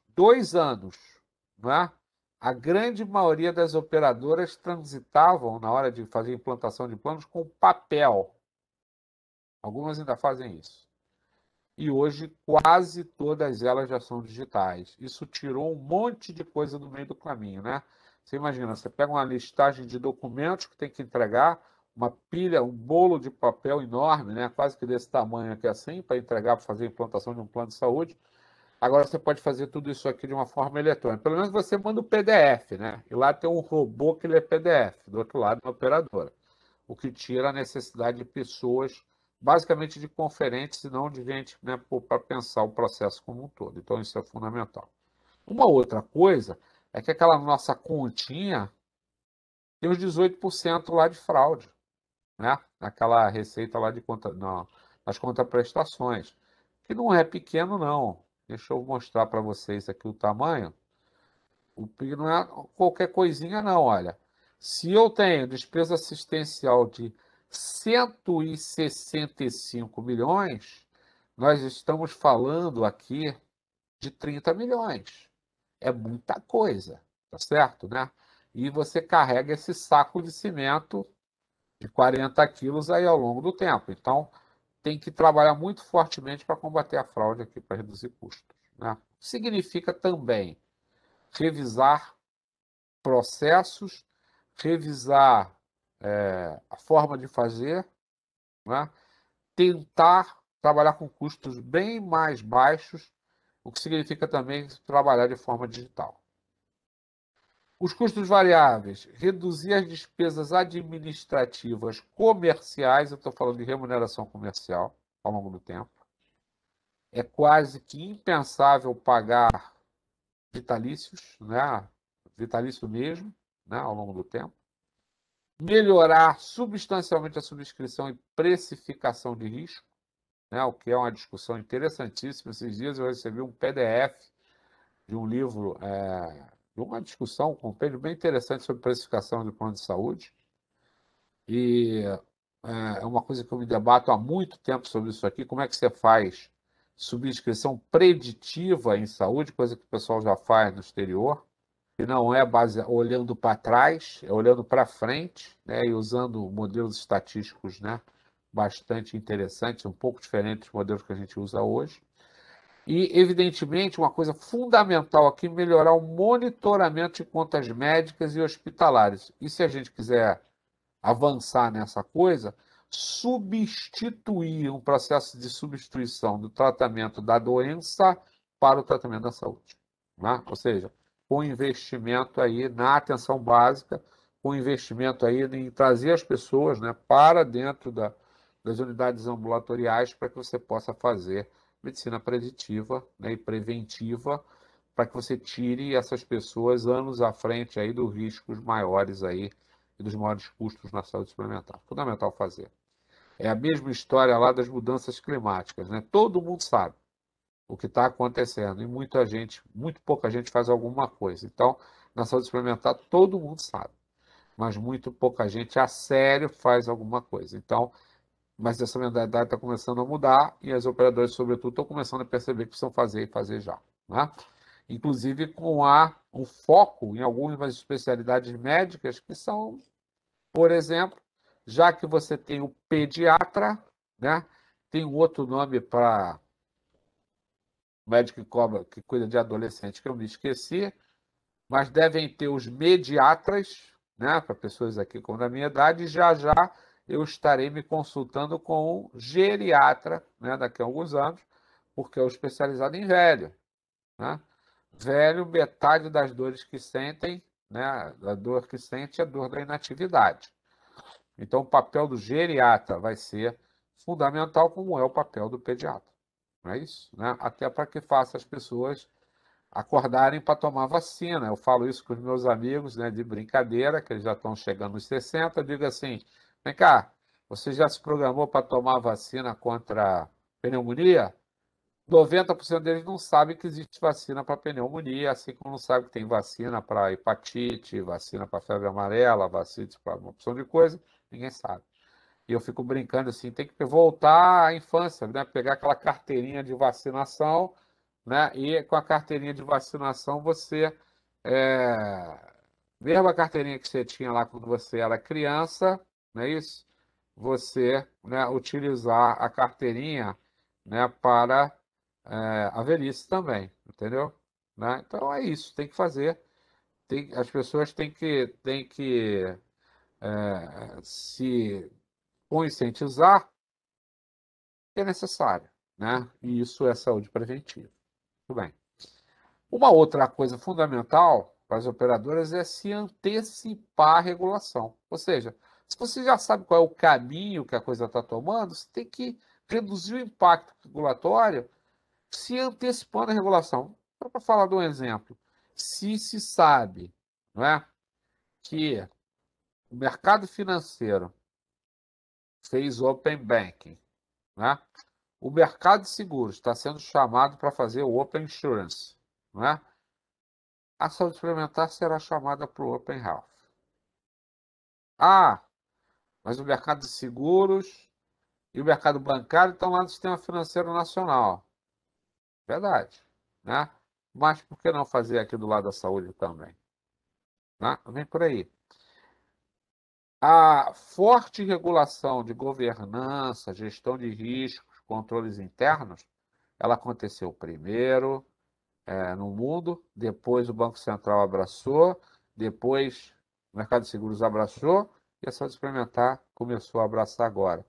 não é? A grande maioria das operadoras transitavam, na hora de fazer implantação de planos, com papel. Algumas ainda fazem isso. E hoje quase todas elas já são digitais. Isso tirou um monte de coisa do meio do caminho, né? Você imagina, você pega uma listagem de documentos que tem que entregar, uma pilha, um bolo de papel enorme, né? Quase que desse tamanho aqui assim, para entregar, para fazer a implantação de um plano de saúde. Agora você pode fazer tudo isso aqui de uma forma eletrônica. Pelo menos você manda o PDF, né? E lá tem um robô que ele é PDF, do outro lado, da operadora. O que tira a necessidade de pessoas, basicamente de conferentes, e não de gente, né, para pensar o processo como um todo. Então, isso é fundamental. Uma outra coisa é que aquela nossa continha tem os 18% lá de fraude, né? Naquela receita lá de conta, não, nas contraprestações, que não é pequeno, não. Deixa eu mostrar para vocês aqui o tamanho. O PIB não é qualquer coisinha, não, olha. Se eu tenho despesa assistencial de 165 milhões, nós estamos falando aqui de 30 milhões. É muita coisa, tá certo, né? E você carrega esse saco de cimento de 40 quilos aí ao longo do tempo. Então, tem que trabalhar muito fortemente para combater a fraude aqui, para reduzir custos, né? Significa também revisar processos, revisar a forma de fazer, né? Tentar trabalhar com custos bem mais baixos, o que significa também trabalhar de forma digital. Os custos variáveis, reduzir as despesas administrativas comerciais, eu estou falando de remuneração comercial ao longo do tempo. É quase que impensável pagar vitalícios, né? Vitalício mesmo, né? Ao longo do tempo. Melhorar substancialmente a subscrição e precificação de risco, né, o que é uma discussão interessantíssima. Esses dias eu recebi um PDF de um livro, de uma discussão, um compêndio bem interessante sobre precificação de plano de saúde. E é uma coisa que eu me debato há muito tempo sobre isso aqui, como é que você faz subscrição preditiva em saúde, coisa que o pessoal já faz no exterior, que não é olhando para trás, é olhando para frente, né, e usando modelos estatísticos, né, bastante interessantes, um pouco diferentes dos modelos que a gente usa hoje. E, evidentemente, uma coisa fundamental aqui, melhorar o monitoramento de contas médicas e hospitalares. E se a gente quiser avançar nessa coisa, substituir um processo de substituição do tratamento da doença para o tratamento da saúde, né? Ou seja, com investimento aí na atenção básica, com investimento aí em trazer as pessoas, né, para dentro das unidades ambulatoriais para que você possa fazer medicina preditiva, né, e preventiva, para que você tire essas pessoas anos à frente aí dos riscos maiores aí e dos maiores custos na saúde suplementar. Fundamental fazer. É a mesma história lá das mudanças climáticas, né? Todo mundo sabe o que está acontecendo e muita gente, muito pouca gente faz alguma coisa. Então, na saúde suplementar, todo mundo sabe, mas muito pouca gente a sério faz alguma coisa. Então, mas essa mentalidade está começando a mudar e as operadoras, sobretudo, estão começando a perceber que precisam fazer e fazer já, né? Inclusive com um foco em algumas especialidades médicas que são, por exemplo, já que você tem o pediatra, né? Tem um outro nome para médico que cuida de adolescente, que eu me esqueci, mas devem ter os mediatras, né? Para pessoas aqui como da minha idade, e já já eu estarei me consultando com um geriatra, né? Daqui a alguns anos, porque eu especializado em velho, né? Velho, metade das dores que sentem, né? A dor que sente é a dor da inatividade. Então, o papel do geriatra vai ser fundamental, como é o papel do pediatra. Não é isso? Né? Até para que faça as pessoas acordarem para tomar vacina. Eu falo isso com os meus amigos, né, de brincadeira, que eles já estão chegando nos 60. Eu digo assim: vem cá, você já se programou para tomar vacina contra pneumonia? 90% deles não sabem que existe vacina para pneumonia, assim como não sabem que tem vacina para hepatite, vacina para febre amarela, vacina para uma opção de coisa, ninguém sabe. E eu fico brincando assim, tem que voltar à infância, né? Pegar aquela carteirinha de vacinação, né? E com a carteirinha de vacinação você, mesmo a carteirinha que você tinha lá quando você era criança, não é isso? Você, né, utilizar a carteirinha, né, para a velhice também, entendeu? Né? Então é isso, tem que fazer. As pessoas têm que se conscientizar que é necessário, né? E isso é saúde preventiva. Muito bem. Uma outra coisa fundamental para as operadoras é se antecipar à regulação. Ou seja, se você já sabe qual é o caminho que a coisa está tomando, você tem que reduzir o impacto regulatório se antecipando à regulação. Só para falar de um exemplo, se sabe, não é, que o mercado financeiro fez open banking, né? O mercado de seguros está sendo chamado para fazer o Open Insurance, não é? A saúde suplementar será chamada para o Open Health. Ah, mas o mercado de seguros e o mercado bancário estão lá no Sistema Financeiro Nacional. Verdade, né? Mas por que não fazer aqui do lado da saúde também? Né? Vem por aí. A forte regulação de governança, gestão de riscos, controles internos, ela aconteceu primeiro no mundo, depois o Banco Central abraçou, depois o mercado de seguros abraçou e a saúde suplementar começou a abraçar agora.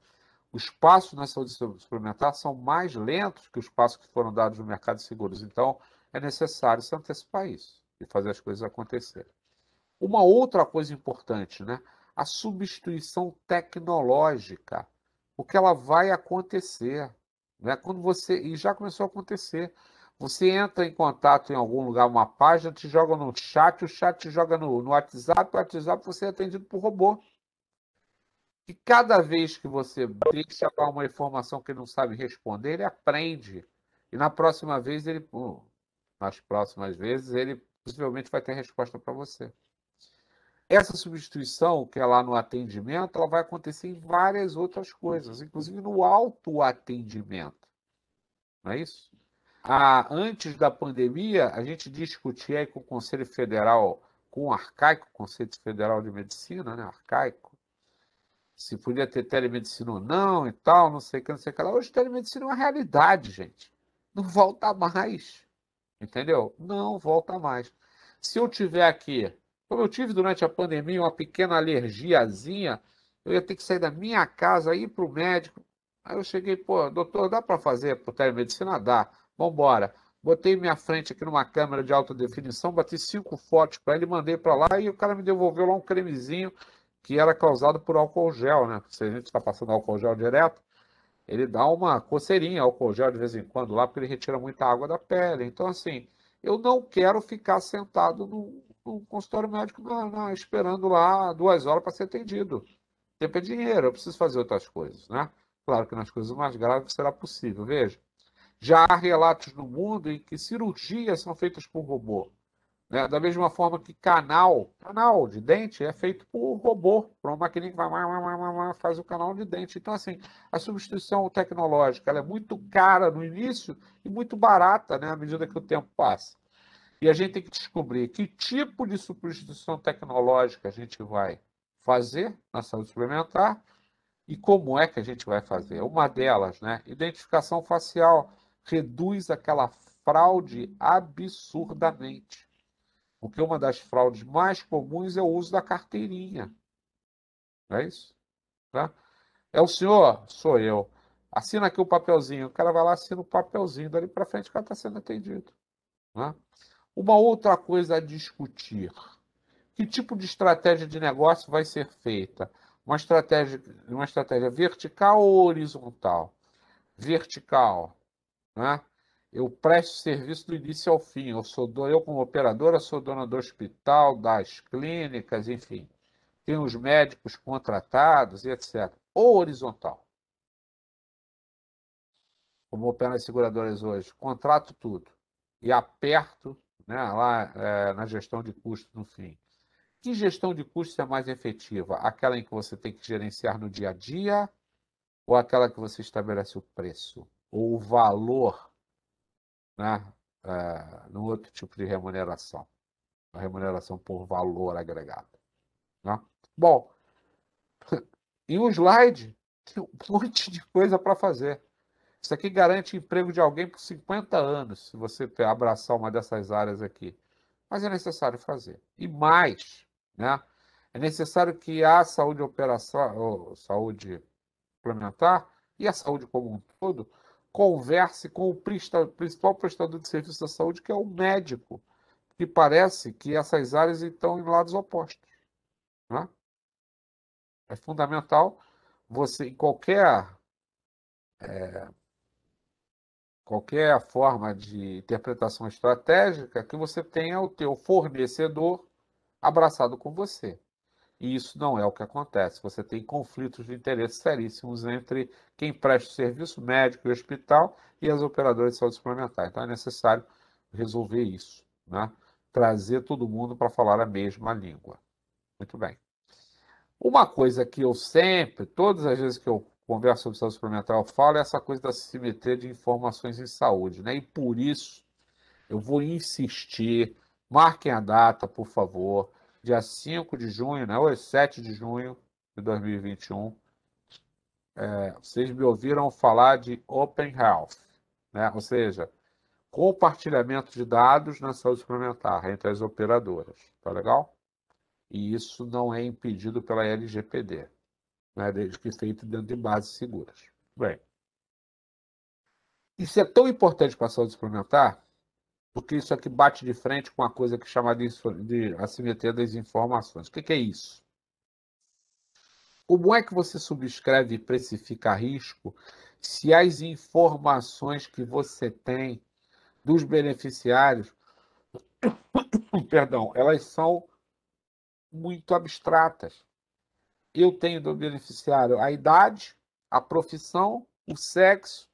Os passos na saúde suplementar são mais lentos que os passos que foram dados no mercado de seguros, então é necessário se antecipar isso e fazer as coisas acontecerem. Uma outra coisa importante, né? A substituição tecnológica, porque ela vai acontecer, né? Quando você, e já começou a acontecer, você entra em contato em algum lugar, uma página, te joga no chat, o chat te joga no WhatsApp, o WhatsApp você é atendido por robô. E cada vez que você deixa lá uma informação que ele não sabe responder, ele aprende. E na próxima vez, nas próximas vezes, ele possivelmente vai ter resposta para você. Essa substituição, que é lá no atendimento, ela vai acontecer em várias outras coisas, inclusive no autoatendimento. Não é isso? Antes da pandemia, a gente discutia aí com o Conselho Federal, com o arcaico Conselho Federal de Medicina, né? Arcaico, se podia ter telemedicina ou não e tal, não sei o que, não sei o que lá. Hoje, telemedicina é uma realidade, gente. Não volta mais. Entendeu? Não volta mais. Se eu tiver aqui, como eu tive durante a pandemia, uma pequena alergiazinha, eu ia ter que sair da minha casa, ir para o médico. Aí eu cheguei, pô, doutor, dá para fazer por telemedicina? Dá. Vamos embora. Botei minha frente aqui numa câmera de alta definição, bati 5 fotos para ele, mandei para lá e o cara me devolveu lá um cremezinho que era causado por álcool gel, né? Se a gente está passando álcool gel direto, ele dá uma coceirinha álcool gel de vez em quando lá, porque ele retira muita água da pele. Então, assim, eu não quero ficar sentado no consultório médico esperando lá 2 horas para ser atendido. Tempo é dinheiro, eu preciso fazer outras coisas, né? Claro que nas coisas mais graves será possível. Veja, já há relatos no mundo em que cirurgias são feitas por robô. Né? Da mesma forma que canal de dente é feito por robô, por uma maquininha que faz o canal de dente. Então, assim, a substituição tecnológica ela é muito cara no início e muito barata, né, à medida que o tempo passa. E a gente tem que descobrir que tipo de substituição tecnológica a gente vai fazer na saúde suplementar e como é que a gente vai fazer. Uma delas, né? Identificação facial reduz aquela fraude absurdamente. Porque uma das fraudes mais comuns é o uso da carteirinha. Não é isso? Tá? É o senhor? Sou eu. Assina aqui o papelzinho. O cara vai lá, assina o papelzinho. Dali para frente o cara está sendo atendido. Né? Uma outra coisa a discutir. Que tipo de estratégia de negócio vai ser feita? Uma estratégia vertical ou horizontal? Vertical, né? Eu presto serviço do início ao fim. Eu como operadora, sou dona do hospital, das clínicas, enfim. Tenho os médicos contratados e etc. Ou horizontal, como operam as seguradoras hoje. Contrato tudo e aperto, né, lá na gestão de custos no fim. Que gestão de custos é mais efetiva? Aquela em que você tem que gerenciar no dia a dia ou aquela que você estabelece o preço? Ou o valor, né, no outro tipo de remuneração? A remuneração por valor agregado. Né? Bom, em um slide tem um monte de coisa para fazer. Isso aqui garante emprego de alguém por 50 anos, se você abraçar uma dessas áreas aqui. Mas é necessário fazer. E mais, né? É necessário que a saúde operação, saúde suplementar e a saúde como um todo converse com o principal prestador de serviço da saúde, que é o médico, que parece que essas áreas estão em lados opostos. Né? É fundamental você, em qualquer forma de interpretação estratégica, que você tenha o teu fornecedor abraçado com você. E isso não é o que acontece. Você tem conflitos de interesse seríssimos entre quem presta o serviço médico e hospital e as operadoras de saúde suplementar. Então é necessário resolver isso, né? Trazer todo mundo para falar a mesma língua. Muito bem. Uma coisa que eu sempre, todas as vezes que eu converso sobre saúde suplementar, eu falo é essa coisa da simetria de informações em saúde, né? E por isso eu vou insistir, marquem a data, por favor, dia 5 de junho, né? Hoje, 7 de junho de 2021. Vocês me ouviram falar de Open Health, né? Ou seja, compartilhamento de dados na saúde suplementar entre as operadoras. Tá legal? E isso não é impedido pela LGPD, né? Desde que feito dentro de bases seguras. Bem, isso é tão importante para a saúde suplementar porque isso aqui bate de frente com a coisa que chama de assimetria das informações. O que é isso? Como é que você subscreve e precifica risco se as informações que você tem dos beneficiários, perdão, elas são muito abstratas? Eu tenho do beneficiário a idade, a profissão, o sexo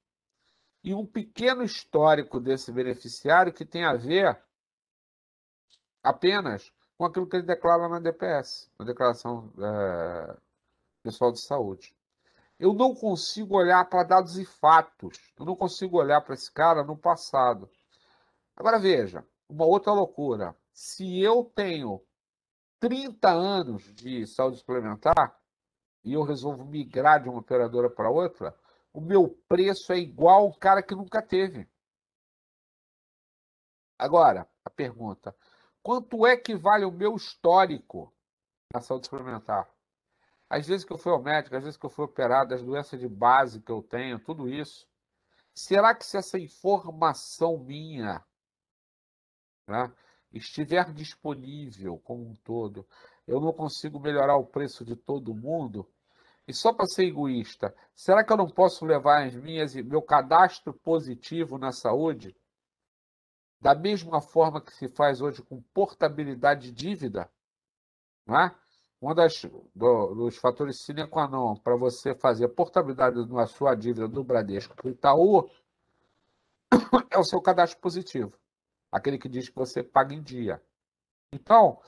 e um pequeno histórico desse beneficiário que tem a ver apenas com aquilo que ele declara na DPS, na Declaração Pessoal de Saúde. Eu não consigo olhar para dados e fatos. Eu não consigo olhar para esse cara no passado. Agora veja, uma outra loucura. Se eu tenho 30 anos de saúde suplementar e eu resolvo migrar de uma operadora para outra, o meu preço é igual ao cara que nunca teve. Agora, a pergunta: quanto é que vale o meu histórico na saúde suplementar? Às vezes que eu fui ao médico, às vezes que eu fui operado, as doenças de base que eu tenho, tudo isso. Será que se essa informação minha, né, estiver disponível como um todo, eu não consigo melhorar o preço de todo mundo? E só para ser egoísta, será que eu não posso levar meu cadastro positivo na saúde da mesma forma que se faz hoje com portabilidade de dívida? Não é? Dos fatores sine qua non para você fazer portabilidade da sua dívida do Bradesco para o Itaú é o seu cadastro positivo, aquele que diz que você paga em dia. Então,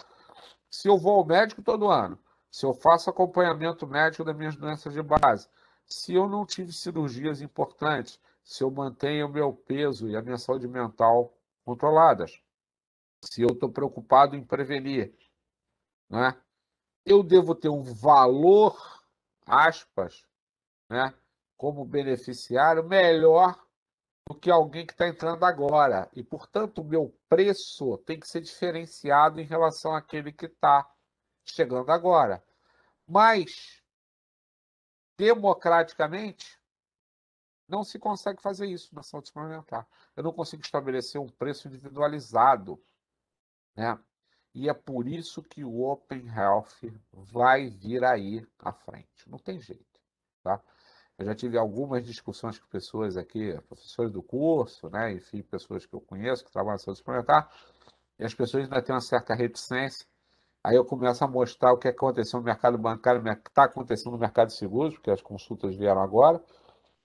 se eu vou ao médico todo ano, se eu faço acompanhamento médico das minhas doenças de base, se eu não tive cirurgias importantes, se eu mantenho o meu peso e a minha saúde mental controladas, se eu estou preocupado em prevenir, né? eu devo ter um valor, aspas, né, como beneficiário melhor do que alguém que está entrando agora. E, portanto, o meu preço tem que ser diferenciado em relação àquele que está chegando agora. Mas, democraticamente, não se consegue fazer isso na saúde suplementar. Eu não consigo estabelecer um preço individualizado, né? E é por isso que o Open Health vai vir aí à frente. Não tem jeito, tá? Eu já tive algumas discussões com pessoas aqui, professores do curso, né? Enfim, pessoas que eu conheço que trabalham na saúde suplementar, e as pessoas ainda têm uma certa reticência. Aí eu começo a mostrar o que aconteceu no mercado bancário, o que está acontecendo no mercado de seguros, porque as consultas vieram agora,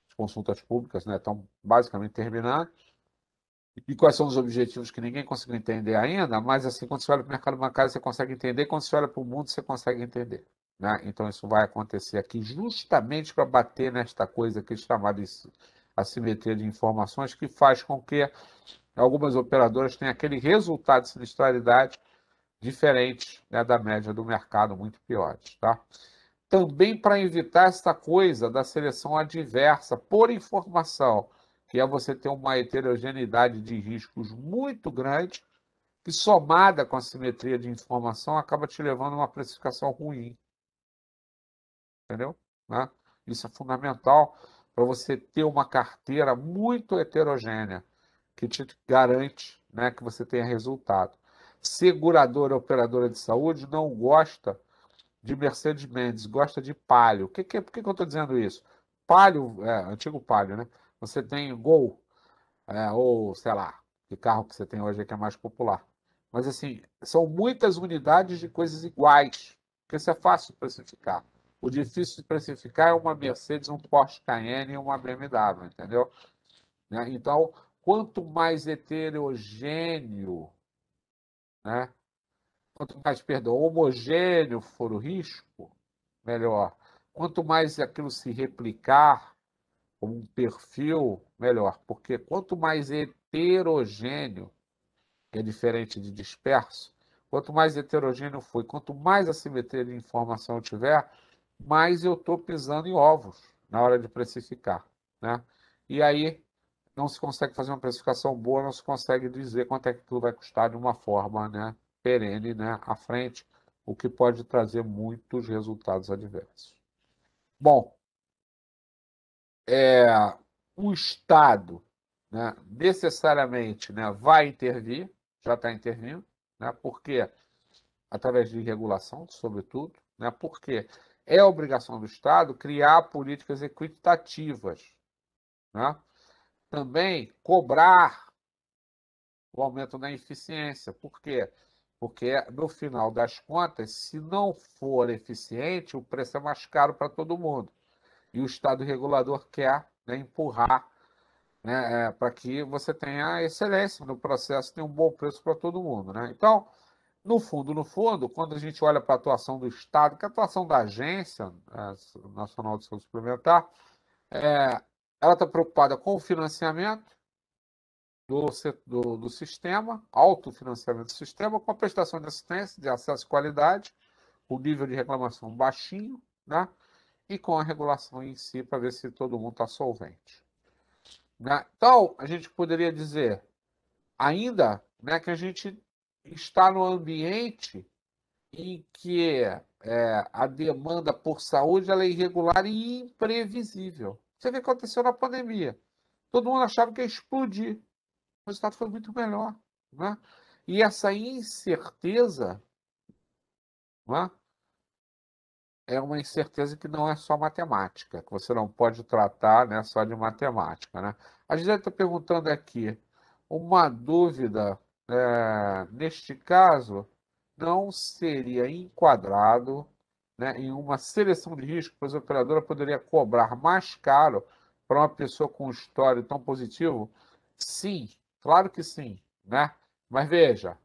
as consultas públicas, né, estão basicamente terminando. E quais são os objetivos que ninguém conseguiu entender ainda, mas assim, quando você olha para o mercado bancário, você consegue entender, quando você olha para o mundo, você consegue entender. Né? Então, isso vai acontecer aqui justamente para bater nesta coisa que é chamada assimetria de informações, que faz com que algumas operadoras tenham aquele resultado de sinistralidade diferente, né, da média do mercado, muito piores. Tá? Também para evitar essa coisa da seleção adversa por informação, que é você ter uma heterogeneidade de riscos muito grande, que somada com a simetria de informação acaba te levando a uma precificação ruim, entendeu? Né? Isso é fundamental para você ter uma carteira muito heterogênea, que te garante, né, que você tenha resultado. Seguradora, operadora de saúde não gosta de Mercedes-Benz, gosta de Palio. Por que eu estou dizendo isso? Palio, antigo Palio, né? Você tem Gol, ou sei lá, que carro que você tem hoje que é mais popular. Mas assim, são muitas unidades de coisas iguais, porque isso é fácil de precificar. O difícil de precificar é uma Mercedes, um Porsche Cayenne e uma BMW, entendeu? Né? Então, quanto mais heterogêneo, né? Quanto mais, perdão, homogêneo for o risco, melhor. Quanto mais aquilo se replicar como um perfil, melhor. Porque quanto mais heterogêneo, que é diferente de disperso, quanto mais heterogêneo for, quanto mais assimetria de informação eu tiver, mais eu estou pisando em ovos na hora de precificar. Né? E aí não se consegue fazer uma precificação boa, não se consegue dizer quanto é que aquilo vai custar de uma forma, né, perene, né, à frente, o que pode trazer muitos resultados adversos. Bom, é, o Estado, né, necessariamente, né, vai intervir, já está intervindo, né, porque através de regulação, sobretudo, né, porque é obrigação do Estado criar políticas equitativas, né, também cobrar o aumento da eficiência. Por quê? Porque, no final das contas, se não for eficiente, o preço é mais caro para todo mundo. E o Estado regulador quer, né, empurrar, né, para que você tenha excelência no processo, tenha um bom preço para todo mundo. Né? Então, no fundo, quando a gente olha para a atuação do Estado, que é a atuação da Agência Nacional de Saúde Suplementar, ela está preocupada com o financiamento do sistema, autofinanciamento do sistema, com a prestação de assistência, de acesso e qualidade, o nível de reclamação baixinho, né? E com a regulação em si, para ver se todo mundo está solvente. Né? Então, a gente poderia dizer, ainda, né, que a gente está no ambiente em que a demanda por saúde ela é irregular e imprevisível. Você vê o que aconteceu na pandemia. Todo mundo achava que ia explodir. O resultado foi muito melhor. Né? E essa incerteza, né, é uma incerteza que não é só matemática, que você não pode tratar, né, só de matemática. Né? A gente está perguntando aqui, uma dúvida, neste caso, não seria enquadrado, né, em uma seleção de risco, pois a operadora poderia cobrar mais caro para uma pessoa com um histórico tão positivo? Sim, claro que sim. Né? Mas veja,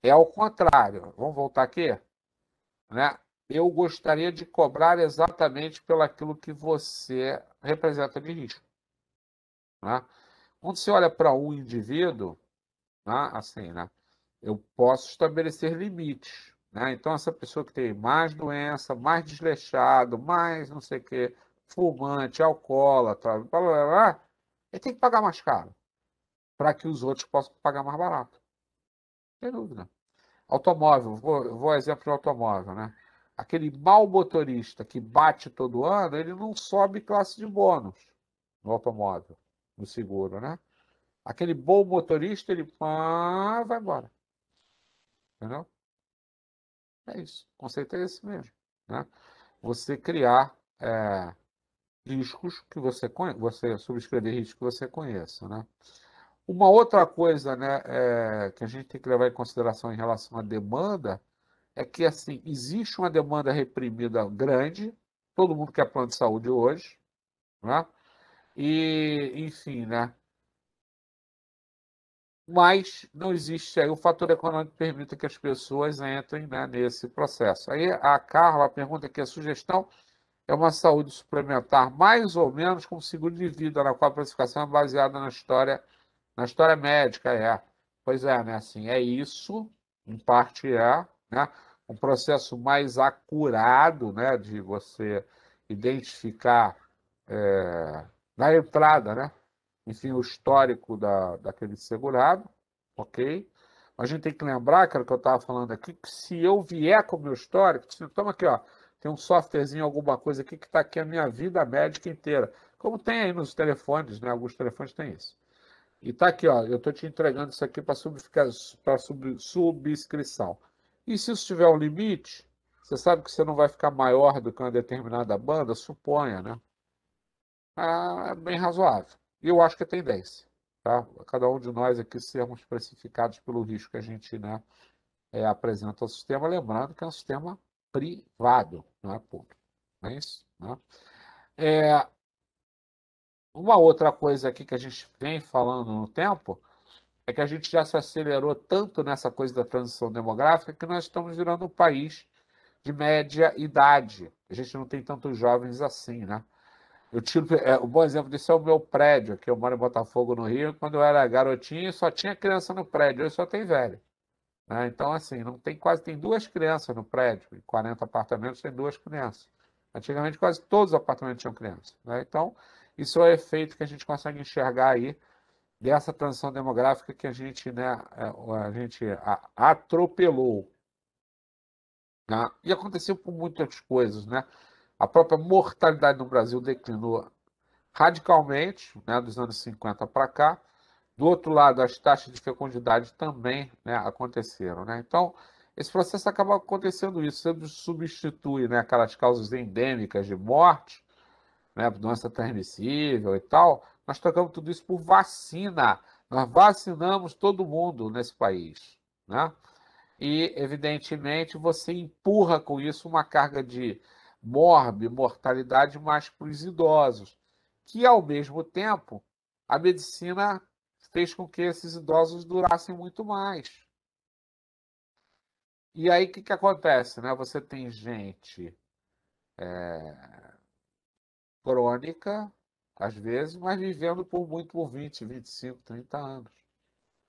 é ao contrário. Vamos voltar aqui? Né? Eu gostaria de cobrar exatamente pelo aquilo que você representa de risco. Né? Quando você olha para um indivíduo, né, assim, né, eu posso estabelecer limites. né? Então, essa pessoa que tem mais doença, mais desleixado, mais não sei o quê, fumante, alcoólatra, blá, blá, blá, ele tem que pagar mais caro para que os outros possam pagar mais barato. Sem dúvida. Automóvel, vou ao exemplo de automóvel, né? Aquele mau motorista que bate todo ano, ele não sobe classe de bônus no automóvel, no seguro, né? Aquele bom motorista, ele vai embora, entendeu? É isso. O conceito é esse mesmo, né? Você criar riscos que você subscrever riscos que você conheça, né? Uma outra coisa, né, que a gente tem que levar em consideração em relação à demanda é que, assim, existe uma demanda reprimida grande, todo mundo quer plano de saúde hoje, né? E, enfim, né? Mas não existe aí o fator econômico que permita que as pessoas entrem, né, nesse processo. Aí a Carla pergunta aqui, a sugestão é uma saúde suplementar mais ou menos como seguro de vida, na qual a precificação é baseada na história médica, é. Pois é, né? Assim, é isso, em parte é, né? Um processo mais acurado, né? De você identificar na entrada, né? Enfim, o histórico daquele segurado, ok? Mas a gente tem que lembrar, cara, que eu estava falando aqui, que se eu vier com o meu histórico, toma aqui, ó, tem um softwarezinho, alguma coisa aqui que está aqui a minha vida médica inteira. Como tem aí nos telefones, né? Alguns telefones têm isso. E tá aqui, ó, eu estou te entregando isso aqui para subscrição. E se isso tiver um limite, você sabe que você não vai ficar maior do que uma determinada banda, suponha, né? É bem razoável. E eu acho que é tendência, tá? Cada um de nós aqui sermos precificados pelo risco que a gente, né, apresenta ao sistema, lembrando que é um sistema privado, não é público. Não é isso? Né? É, uma outra coisa aqui que a gente vem falando no tempo é que a gente já se acelerou tanto nessa coisa da transição demográfica que nós estamos virando um país de média idade. A gente não tem tantos jovens assim, né? Um bom exemplo disso é o meu prédio, que eu moro em Botafogo, no Rio. Quando eu era garotinho, só tinha criança no prédio, hoje só tem velho, né? Então, assim, não tem tem duas crianças no prédio. Em 40 apartamentos tem duas crianças. Antigamente, quase todos os apartamentos tinham criança, né? Então, isso é o efeito que a gente consegue enxergar aí dessa transição demográfica que a gente, né, atropelou, né? E aconteceu por muitas coisas, né? A própria mortalidade no Brasil declinou radicalmente, né, dos anos 50 para cá. Do outro lado, as taxas de fecundidade também, né, aconteceram, né? Então, esse processo acaba acontecendo isso, você substitui, né, aquelas causas endêmicas de morte, né, doença transmissível e tal, nós trocamos tudo isso por vacina. Nós vacinamos todo mundo nesse país, né? E, evidentemente, você empurra com isso uma carga de mortalidade mais para os idosos, que, ao mesmo tempo, a medicina fez com que esses idosos durassem muito mais. E aí, o que acontece, né? Você tem gente crônica, às vezes, mas vivendo por 20, 25, 30 anos.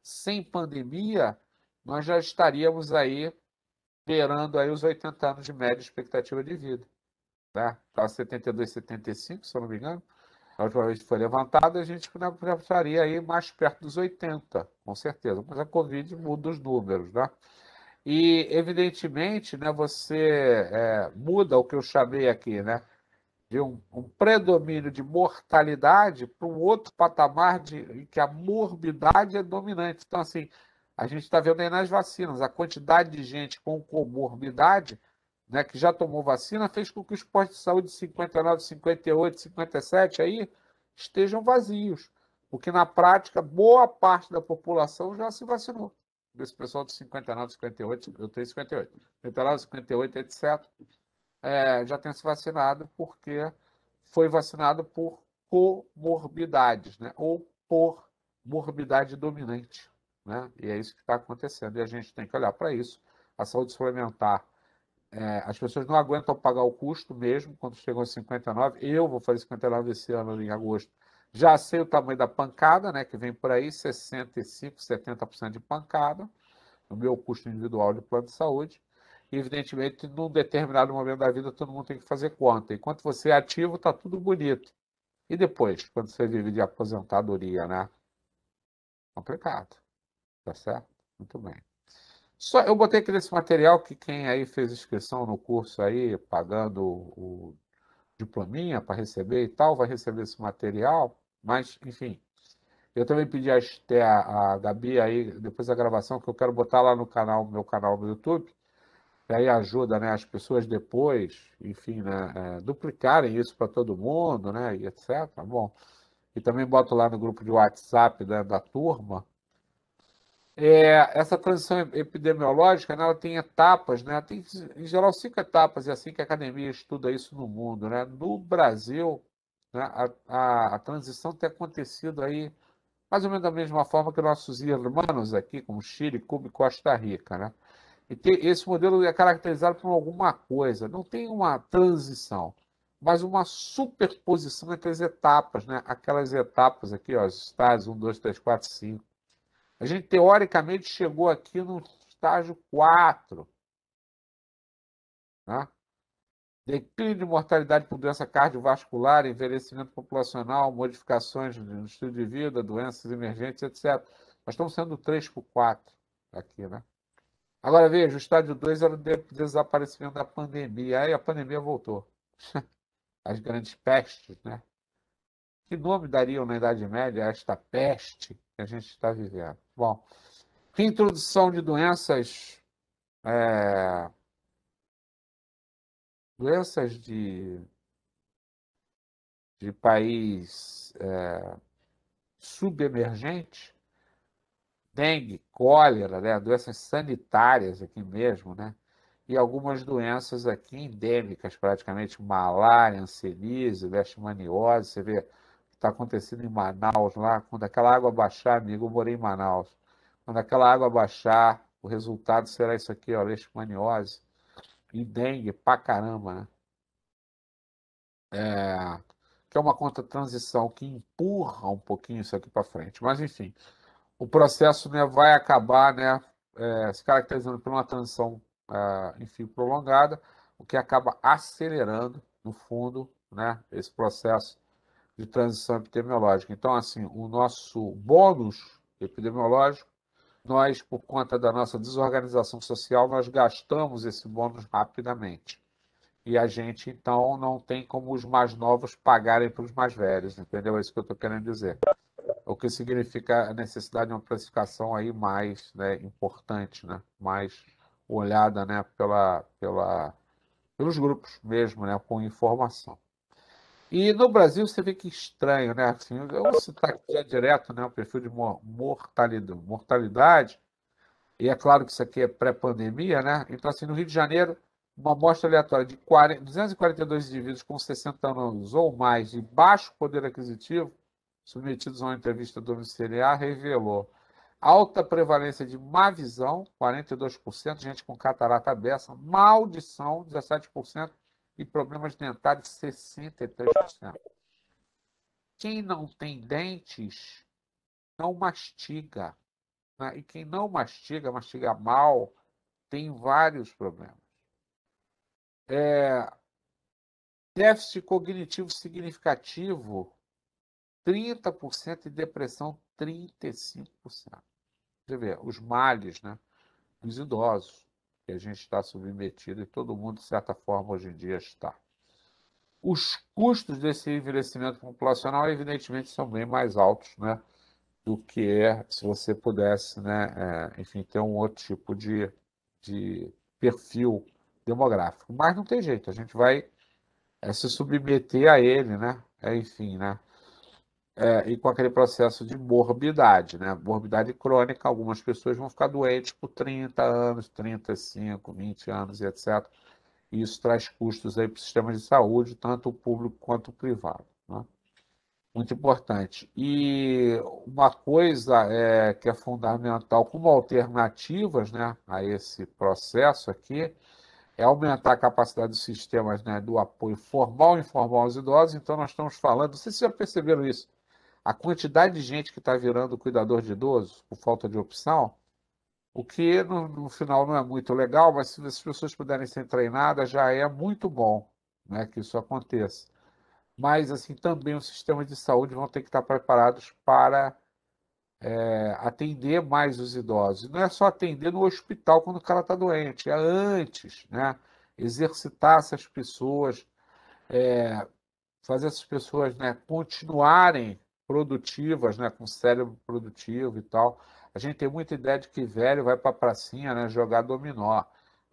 Sem pandemia, nós já estaríamos aí beirando aí os 80 anos de média expectativa de vida, né? Estava 72, 75, se eu não me engano. A última vez que foi levantado, a gente já estaria aí mais perto dos 80, com certeza. Mas a Covid muda os números, né? E, evidentemente, né, você muda o que eu chamei aqui, né? De um predomínio de mortalidade para um outro patamar em que a morbidade é dominante. Então, assim, a gente está vendo aí nas vacinas, a quantidade de gente com comorbidade, né, que já tomou vacina, fez com que os postos de saúde de 59, 58, 57 aí estejam vazios. Porque, na prática, boa parte da população já se vacinou. Desse pessoal de 59, 58, eu tenho 58, 59, 58, etc., já tenha se vacinado porque foi vacinado por comorbidades, né? Ou por morbidade dominante, né? E é isso que está acontecendo. E a gente tem que olhar para isso. A saúde suplementar, as pessoas não aguentam pagar o custo mesmo quando chegam a 59. Eu vou fazer 59 esse ano em agosto. Já sei o tamanho da pancada, né? Que vem por aí, 65, 70% de pancada no meu custo individual de plano de saúde. E, evidentemente, num determinado momento da vida, todo mundo tem que fazer conta. Enquanto você é ativo, está tudo bonito. E depois, quando você vive de aposentadoria, né? Complicado, tá certo? Muito bem. Só eu botei aqui nesse material que quem aí fez inscrição no curso aí, pagando o diplominha para receber e tal, vai receber esse material, mas, enfim, eu também pedi até a Gabi aí, depois da gravação, que eu quero botar lá no canal, meu canal no YouTube, que aí ajuda, né, as pessoas depois, enfim, né, duplicarem isso para todo mundo, né, e etc. Bom, e também boto lá no grupo de WhatsApp da turma. Essa transição epidemiológica, né, ela tem etapas, né, tem, em geral, 5 etapas, e assim que a academia estuda isso no mundo, né. No Brasil, né, a transição tem acontecido aí mais ou menos da mesma forma que nossos irmãos aqui, como Chile, Cuba e Costa Rica, né? Esse modelo é caracterizado por alguma coisa, não tem uma transição, mas uma superposição entre as etapas, né? Aquelas etapas aqui, ó, os estágios 1, 2, 3, 4, 5. A gente, teoricamente, chegou aqui no estágio 4, né? Declínio de mortalidade por doença cardiovascular, envelhecimento populacional, modificações no estilo de vida, doenças emergentes, etc. Nós estamos sendo 3 por 4 aqui, né? Agora veja, o estágio 2 era o desaparecimento da pandemia. Aí a pandemia voltou. As grandes pestes, né? Que nome dariam na Idade Média a esta peste que a gente está vivendo? Bom, reintrodução de é, doenças de país subemergente, dengue, cólera, né? Doenças sanitárias aqui mesmo, né? E algumas doenças aqui endêmicas, praticamente malária, hanseníase, leishmaniose. Você vê o que está acontecendo em Manaus lá, quando aquela água baixar, amigo, eu morei em Manaus. Quando aquela água baixar, o resultado será isso aqui, ó, leishmaniose e dengue pra caramba, né? Que é uma contra-transição que empurra um pouquinho isso aqui para frente. Mas, enfim, o processo, né, vai acabar, né, se caracterizando por uma transição, enfim, prolongada, o que acaba acelerando, no fundo, né, esse processo de transição epidemiológica. Então, assim, o nosso bônus epidemiológico, nós, por conta da nossa desorganização social, nós gastamos esse bônus rapidamente. E a gente, então, não tem como os mais novos pagarem para os mais velhos, entendeu? É isso que eu estou querendo dizer. O que significa a necessidade de uma precificação aí mais, né, importante, né, mais olhada, né, pelos grupos mesmo, né, com informação. E no Brasil você vê que estranho, né? Assim, eu vou citar aqui já direto, né, o perfil de mortalidade, e é claro que isso aqui é pré-pandemia, né? Então, assim, no Rio de Janeiro, uma amostra aleatória de 242 indivíduos com 60 anos ou mais de baixo poder aquisitivo, submetidos a uma entrevista domiciliar, revelou alta prevalência de má visão, 42%, gente com catarata aberta, maldição, 17%, e problemas dentários, 63%. Quem não tem dentes, não mastiga, né? E quem não mastiga, mastiga mal, tem vários problemas. Déficit cognitivo significativo, 30%, e depressão, 35%. Você vê, os males, né, dos idosos, que a gente está submetido, e todo mundo, de certa forma, hoje em dia está. Os custos desse envelhecimento populacional, evidentemente, são bem mais altos, né, do que se você pudesse, né, enfim, ter um outro tipo de perfil demográfico. Mas não tem jeito, a gente vai se submeter a ele, né? Enfim, né? E com aquele processo de morbidade, né? Morbidade crônica, algumas pessoas vão ficar doentes por 30 anos, 35, 20 anos e etc. E isso traz custos aí para o sistema de saúde, tanto o público quanto o privado, né? Muito importante. E uma coisa que é fundamental como alternativas, né, a esse processo aqui, é aumentar a capacidade dos sistemas, né, do apoio formal e informal aos idosos. Então, nós estamos falando, não sei se vocês já perceberam isso, a quantidade de gente que está virando cuidador de idosos por falta de opção O que no final não é muito legal, mas se as pessoas puderem ser treinadas, já é muito bom, né, que isso aconteça. Mas, assim, também os sistemas de saúde vão ter que estar preparados para atender mais os idosos. Não é só atender no hospital quando o cara está doente, é antes, né? Exercitar essas pessoas, fazer essas pessoas, né, continuarem produtivas, né, com cérebro produtivo e tal. A gente tem muita ideia de que velho vai para a pracinha, né, jogar dominó.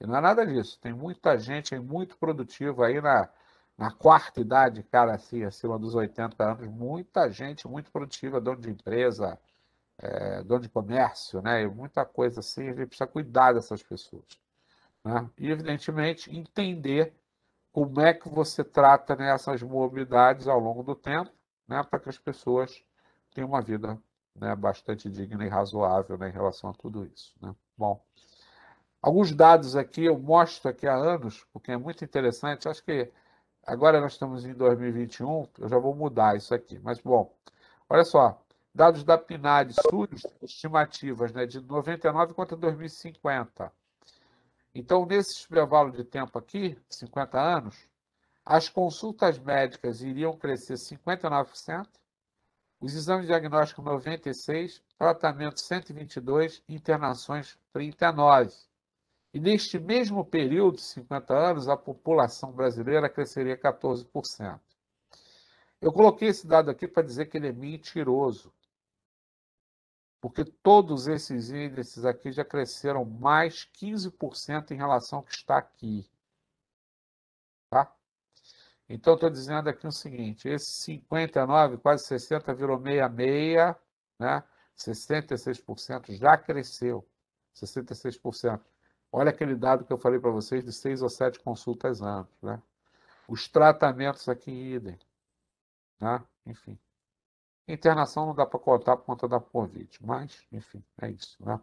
E não é nada disso. Tem muita gente aí muito produtiva aí na quarta idade, cara, assim, acima dos 80 anos, muita gente muito produtiva, dono de empresa, dono de comércio, né, e muita coisa assim. A gente precisa cuidar dessas pessoas, né? E, evidentemente, entender como é que você trata, né, essas morbidades ao longo do tempo, né, para que as pessoas tenham uma vida, né, bastante digna e razoável, né, em relação a tudo isso, né? Bom, alguns dados aqui eu mostro aqui há anos, porque é muito interessante. Acho que agora nós estamos em 2021, eu já vou mudar isso aqui. Mas, bom, olha só, dados da PNAD, SUS, estimativas, né, de 99 contra 2050. Então, nesse intervalo de tempo aqui, 50 anos, as consultas médicas iriam crescer 59%, os exames diagnósticos 96%, tratamento 122%, internações 39%. E neste mesmo período, 50 anos, a população brasileira cresceria 14%. Eu coloquei esse dado aqui para dizer que ele é mentiroso, porque todos esses índices aqui já cresceram mais 15% em relação ao que está aqui. Tá? Então, estou dizendo aqui o seguinte: esse 59, quase 60, virou 66, né? 66% já cresceu. 66%. Olha aquele dado que eu falei para vocês de 6 ou 7 consultas anos, né? Os tratamentos aqui idem, né? Enfim. Internação não dá para contar por conta da Covid, mas, enfim, é isso, né?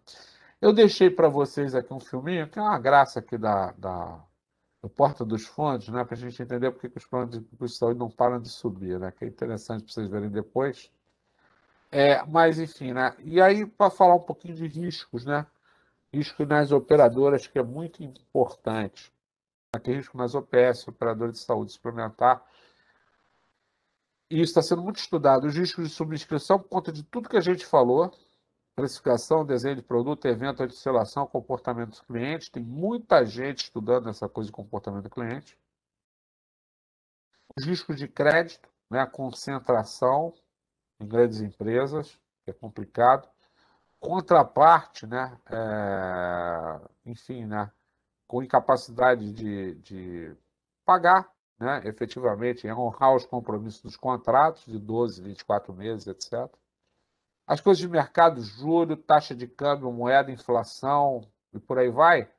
Eu deixei para vocês aqui um filminho, que é uma graça aqui do Porta dos Fundos, né, para a gente entender por que os planos de saúde não param de subir, né, que é interessante para vocês verem depois. Mas, enfim, né, e aí, para falar um pouquinho de riscos, né, risco nas operadoras, que é muito importante. Tem risco nas OPS, operadoras de saúde suplementar, e isso está sendo muito estudado. Os riscos de subscrição, por conta de tudo que a gente falou, precificação, desenho de produto, evento, anticipação, comportamento dos clientes, tem muita gente estudando essa coisa de comportamento do cliente. Os riscos de crédito, né, a concentração em grandes empresas, que é complicado. Contraparte, né, enfim, né, com incapacidade de pagar, né, efetivamente, honrar os compromissos dos contratos de 12, 24 meses, etc. As coisas de mercado, juro, taxa de câmbio, moeda, inflação e por aí vai.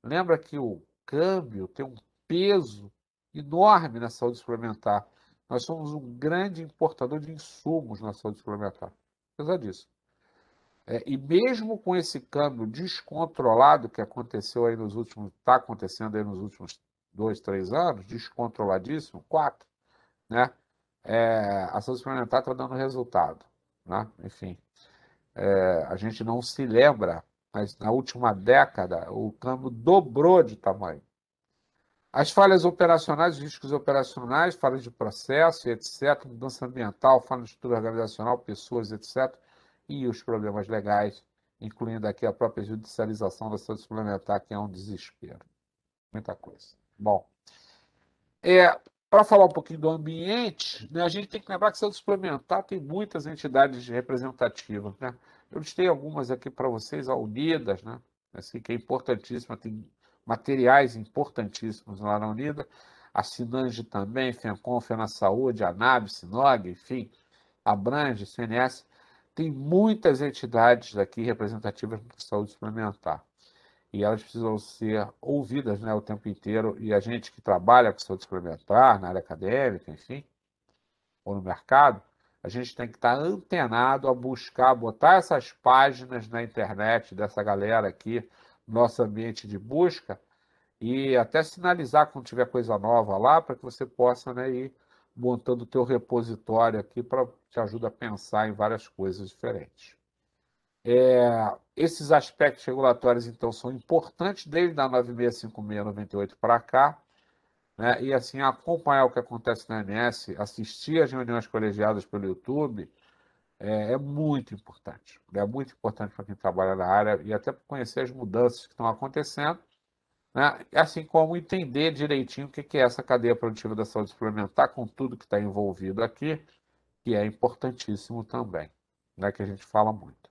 Lembra que o câmbio tem um peso enorme na saúde suplementar. Nós somos um grande importador de insumos na saúde suplementar. Apesar disso. E mesmo com esse câmbio descontrolado que aconteceu aí nos últimos, está acontecendo aí nos últimos 2, 3 anos, descontroladíssimo, 4, né? A saúde suplementar está dando resultado, né? Enfim, a gente não se lembra, mas na última década o câmbio dobrou de tamanho. As falhas operacionais, os riscos operacionais, falhas de processo, etc., mudança ambiental, falha de estrutura organizacional, pessoas, etc., e os problemas legais, incluindo aqui a própria judicialização da saúde suplementar, que é um desespero. Muita coisa. Bom, para falar um pouquinho do ambiente, né, a gente tem que lembrar que saúde suplementar tem muitas entidades representativas, né? Eu listei algumas aqui para vocês, a Unidas, né? Assim, que é importantíssima, tem materiais importantíssimos lá na Unida, a Sinange também, FENCOM, FENASAúde, a ANAB, SINOG, enfim, a Abrange, CNS, tem muitas entidades aqui representativas de saúde suplementar e elas precisam ser ouvidas, né, o tempo inteiro, e a gente que trabalha com saúde suplementar, na área acadêmica, enfim, ou no mercado, a gente tem que estar antenado a buscar, botar essas páginas na internet dessa galera aqui, no nosso ambiente de busca, e até sinalizar quando tiver coisa nova lá, para que você possa, né, ir montando o teu repositório aqui para te ajudar a pensar em várias coisas diferentes. Esses aspectos regulatórios, então, são importantes desde a 9656/98 para cá, né? E assim, acompanhar o que acontece na ANS, assistir às reuniões colegiadas pelo YouTube, é muito importante. É muito importante para quem trabalha na área e até para conhecer as mudanças que estão acontecendo, né? Assim como entender direitinho o que é essa cadeia produtiva da saúde suplementar, com tudo que está envolvido aqui, que é importantíssimo também, né? Que a gente fala muito.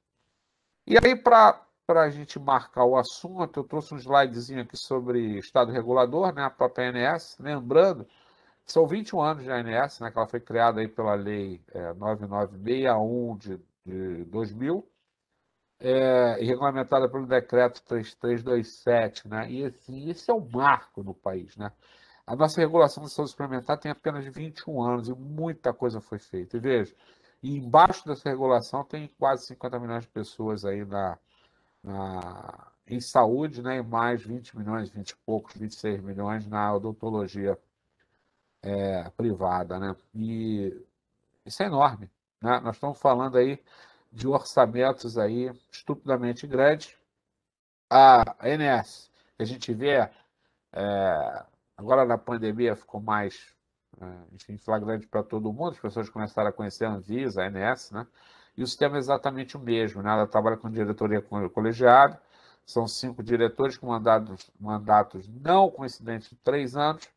E aí, para a gente marcar o assunto, eu trouxe um slidezinho aqui sobre Estado Regulador, né? A própria ANS, lembrando que são 21 anos de ANS, né? Que ela foi criada aí pela Lei 9961 de 2000, e regulamentada pelo Decreto 3327, né? E assim, esse é um marco no país, né? A nossa regulação da saúde suplementar tem apenas 21 anos e muita coisa foi feita. E veja, e embaixo dessa regulação tem quase 50 milhões de pessoas aí em saúde, né? E mais 20 milhões, 20 e poucos, 26 milhões na odontologia privada, né? E isso é enorme, né? Nós estamos falando aí de orçamentos aí estupidamente grandes. A ANS, que a gente vê, agora na pandemia ficou mais, enfim, flagrante para todo mundo, as pessoas começaram a conhecer a Anvisa, a ANS, né? E o sistema é exatamente o mesmo, né? Ela trabalha com diretoria colegiada, são 5 diretores com mandatos não coincidentes de 3 anos,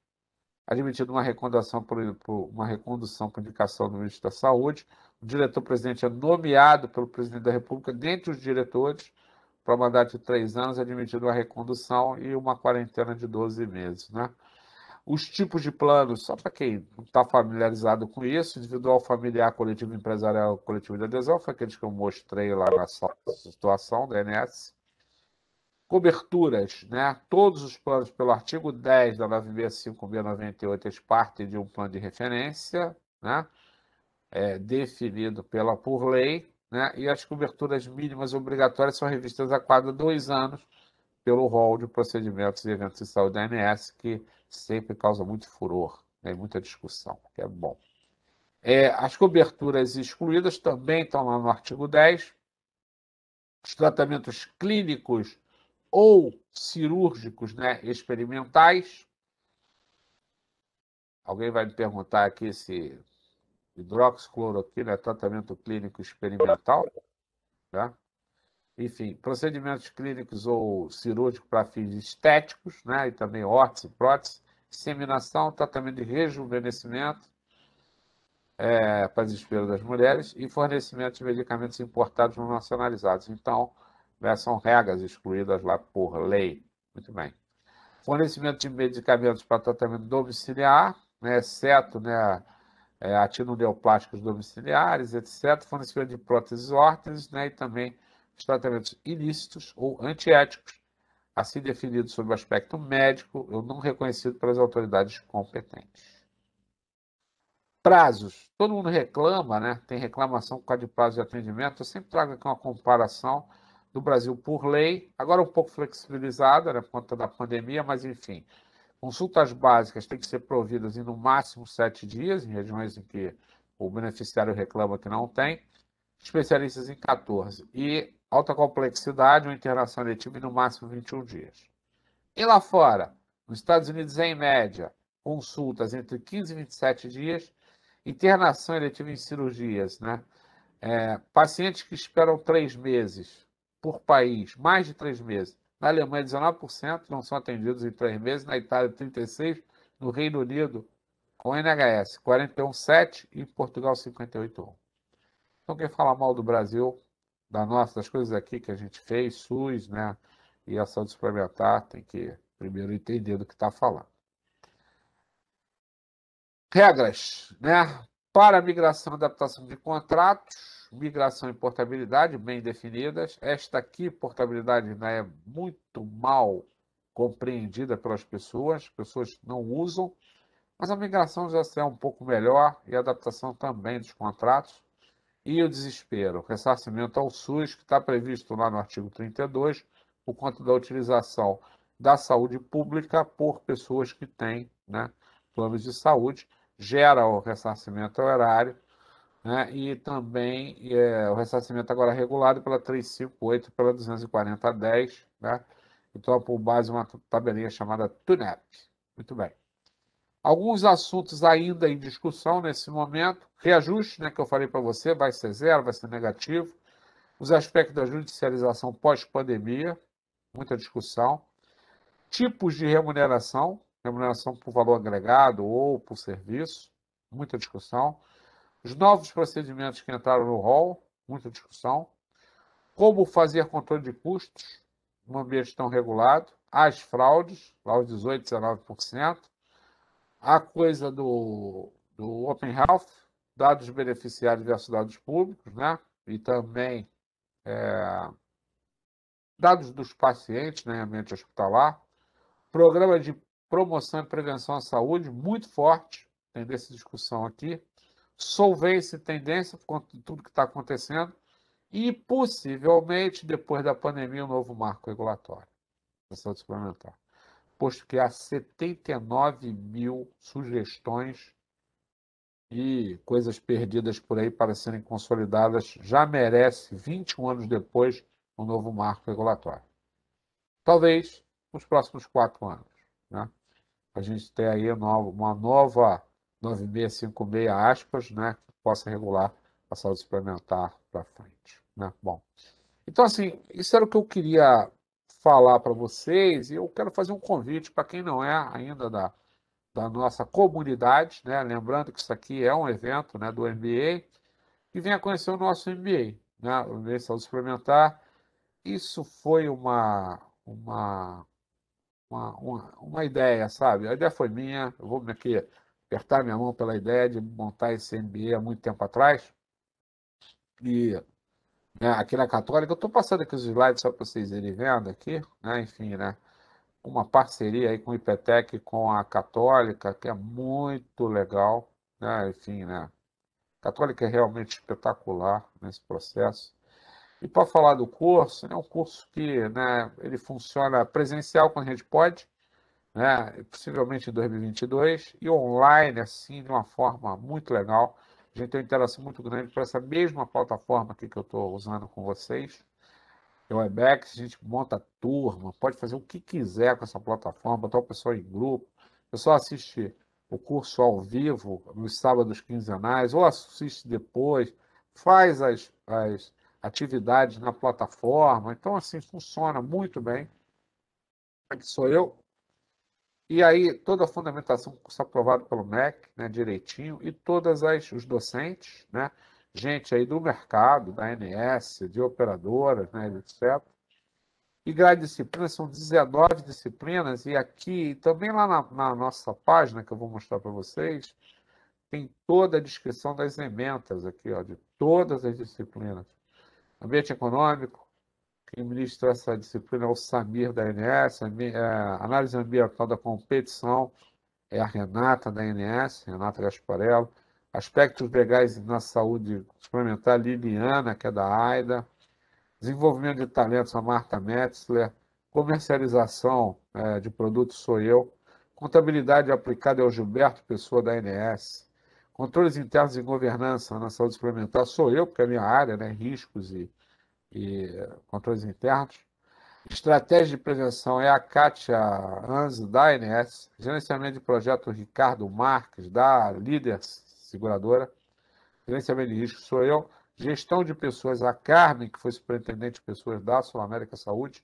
admitido uma recondução uma recondução por indicação do ministro da Saúde. O diretor-presidente é nomeado pelo presidente da República, dentre os diretores, para mandato de 3 anos, admitido uma recondução e uma quarentena de 12 meses, né? Os tipos de planos, só para quem não está familiarizado com isso, individual, familiar, coletivo empresarial, coletivo de adesão, foi aqueles que eu mostrei lá na situação da ANS. Coberturas, né? Todos os planos pelo artigo 10 da 965/98, eles partem de um plano de referência, né? Definido por lei, né? E as coberturas mínimas obrigatórias são revistas a cada 2 anos pelo rol de procedimentos e eventos de saúde da ANS, que sempre causa muito furor, né? Muita discussão, que é bom. As coberturas excluídas também estão lá no artigo 10. Os tratamentos clínicos ou cirúrgicos, né, experimentais. Alguém vai me perguntar aqui se hidroxicloroquina é tratamento clínico experimental, né? Enfim, procedimentos clínicos ou cirúrgicos para fins estéticos, né? E também órtese, prótese, inseminação, tratamento de rejuvenescimento para desespero das mulheres e fornecimento de medicamentos importados não nacionalizados. Então, né, são regras excluídas lá por lei. Muito bem. Fornecimento de medicamentos para tratamento domiciliar, né, exceto, né, atinoneoplásticos domiciliares, etc. Fornecimento de próteses órteses, né, e também os tratamentos ilícitos ou antiéticos, assim definidos sob o aspecto médico ou não reconhecido pelas autoridades competentes. Prazos. Todo mundo reclama, né? Tem reclamação por causa de prazo de atendimento. Eu sempre trago aqui uma comparação do Brasil por lei, agora um pouco flexibilizada, né, por conta da pandemia, mas enfim. Consultas básicas têm que ser providas em no máximo 7 dias, em regiões em que o beneficiário reclama que não tem, especialistas em 14. E alta complexidade ou internação letiva em no máximo 21 dias. E lá fora, nos Estados Unidos, em média, consultas entre 15 e 27 dias, internação eletiva em cirurgias, né? Pacientes que esperam 3 meses por país, mais de 3 meses. Na Alemanha, 19% não são atendidos em 3 meses, na Itália, 36%, no Reino Unido, com NHS, 41,7% e em Portugal, 58,1%. Então, quem fala mal do Brasil, das coisas aqui que a gente fez, SUS, né, e a saúde suplementar, tem que primeiro entender do que está falando. Regras, né? Para migração e adaptação de contratos, migração e portabilidade bem definidas. Esta aqui, portabilidade, né, é muito mal compreendida pelas pessoas, as pessoas não usam, mas a migração já é um pouco melhor e a adaptação também dos contratos. E o desespero, ressarcimento ao SUS, que está previsto lá no artigo 32, por conta da utilização da saúde pública por pessoas que têm, né, planos de saúde, gera o ressarcimento ao erário, né? E também o ressarcimento agora regulado pela 358 e pela 240-10, né? Então, por base uma tabelinha chamada TUNEP. Muito bem. Alguns assuntos ainda em discussão nesse momento. Reajuste, né, que eu falei para você, vai ser zero, vai ser negativo. Os aspectos da judicialização pós-pandemia, muita discussão. Tipos de remuneração por valor agregado ou por serviço, muita discussão. Os novos procedimentos que entraram no rol, muita discussão. Como fazer controle de custos no ambiente tão regulado. As fraudes, lá os 18%, 19%. A coisa do Open Health, dados beneficiários versus dados públicos, né? E também dados dos pacientes, né, em ambiente hospitalar. Programa de promoção e prevenção à saúde, muito forte, tem dessa discussão aqui. Solvência e tendência, com tudo que está acontecendo. E, possivelmente, depois da pandemia, um novo marco regulatório da saúde suplementar. Posto que há 79 mil sugestões e coisas perdidas por aí para serem consolidadas, já merece, 21 anos depois, um novo marco regulatório. Talvez nos próximos 4 anos, né? A gente ter aí uma nova 9656, aspas, né? Que possa regular a saúde suplementar para frente, né? Bom, então, assim, isso era o que eu queria falar para vocês, e eu quero fazer um convite para quem não é ainda da nossa comunidade, né? Lembrando que isso aqui é um evento, né, do MBA, e venha conhecer o nosso MBA, né? O MBA Saúde Suplementar. Isso foi uma ideia, sabe? A ideia foi minha, eu vou aqui apertar minha mão pela ideia de montar esse MBA há muito tempo atrás, e né, aqui na Católica, eu estou passando aqui os slides só para vocês irem vendo aqui, né? Enfim, né? Uma parceria aí com o IPTEC, com a Católica, que é muito legal, né? Enfim, né? A Católica é realmente espetacular nesse processo. E para falar do curso, é um curso que, né, ele funciona presencial quando a gente pode, né, possivelmente em 2022, e online, assim, de uma forma muito legal. A gente tem uma interação muito grande para essa mesma plataforma aqui que eu estou usando com vocês. É o Webex, a gente monta turma, pode fazer o que quiser com essa plataforma, botar o pessoal em grupo. O pessoal assiste o curso ao vivo, nos sábados quinzenais, ou assiste depois, faz as atividades na plataforma. Então, assim, funciona muito bem. Aqui sou eu. E aí, toda a fundamentação, curso aprovado pelo MEC, né, direitinho, e todas os docentes, né, gente aí do mercado, da ANS, de operadoras, né, etc. E grade de disciplinas são 19 disciplinas, e aqui, também lá na nossa página, que eu vou mostrar para vocês, tem toda a descrição das ementas aqui, ó, de todas as disciplinas. Ambiente econômico, quem ministra essa disciplina é o Samir da ANS, análise ambiental da competição é a Renata da ANS, Renata Gasparello, aspectos legais na saúde suplementar, Liliana, que é da AIDA, desenvolvimento de talentos, a Marta Metzler, comercialização de produtos sou eu, contabilidade aplicada é o Gilberto Pessoa da ANS, controles internos e governança na saúde suplementar sou eu, porque é a minha área, né, riscos e controles internos. Estratégia de prevenção é a Kátia Anz, da ANS. Gerenciamento de projeto Ricardo Marques, da Líder Seguradora. Gerenciamento de risco sou eu. Gestão de pessoas, a Carmen, que foi superintendente de pessoas da Sul América Saúde.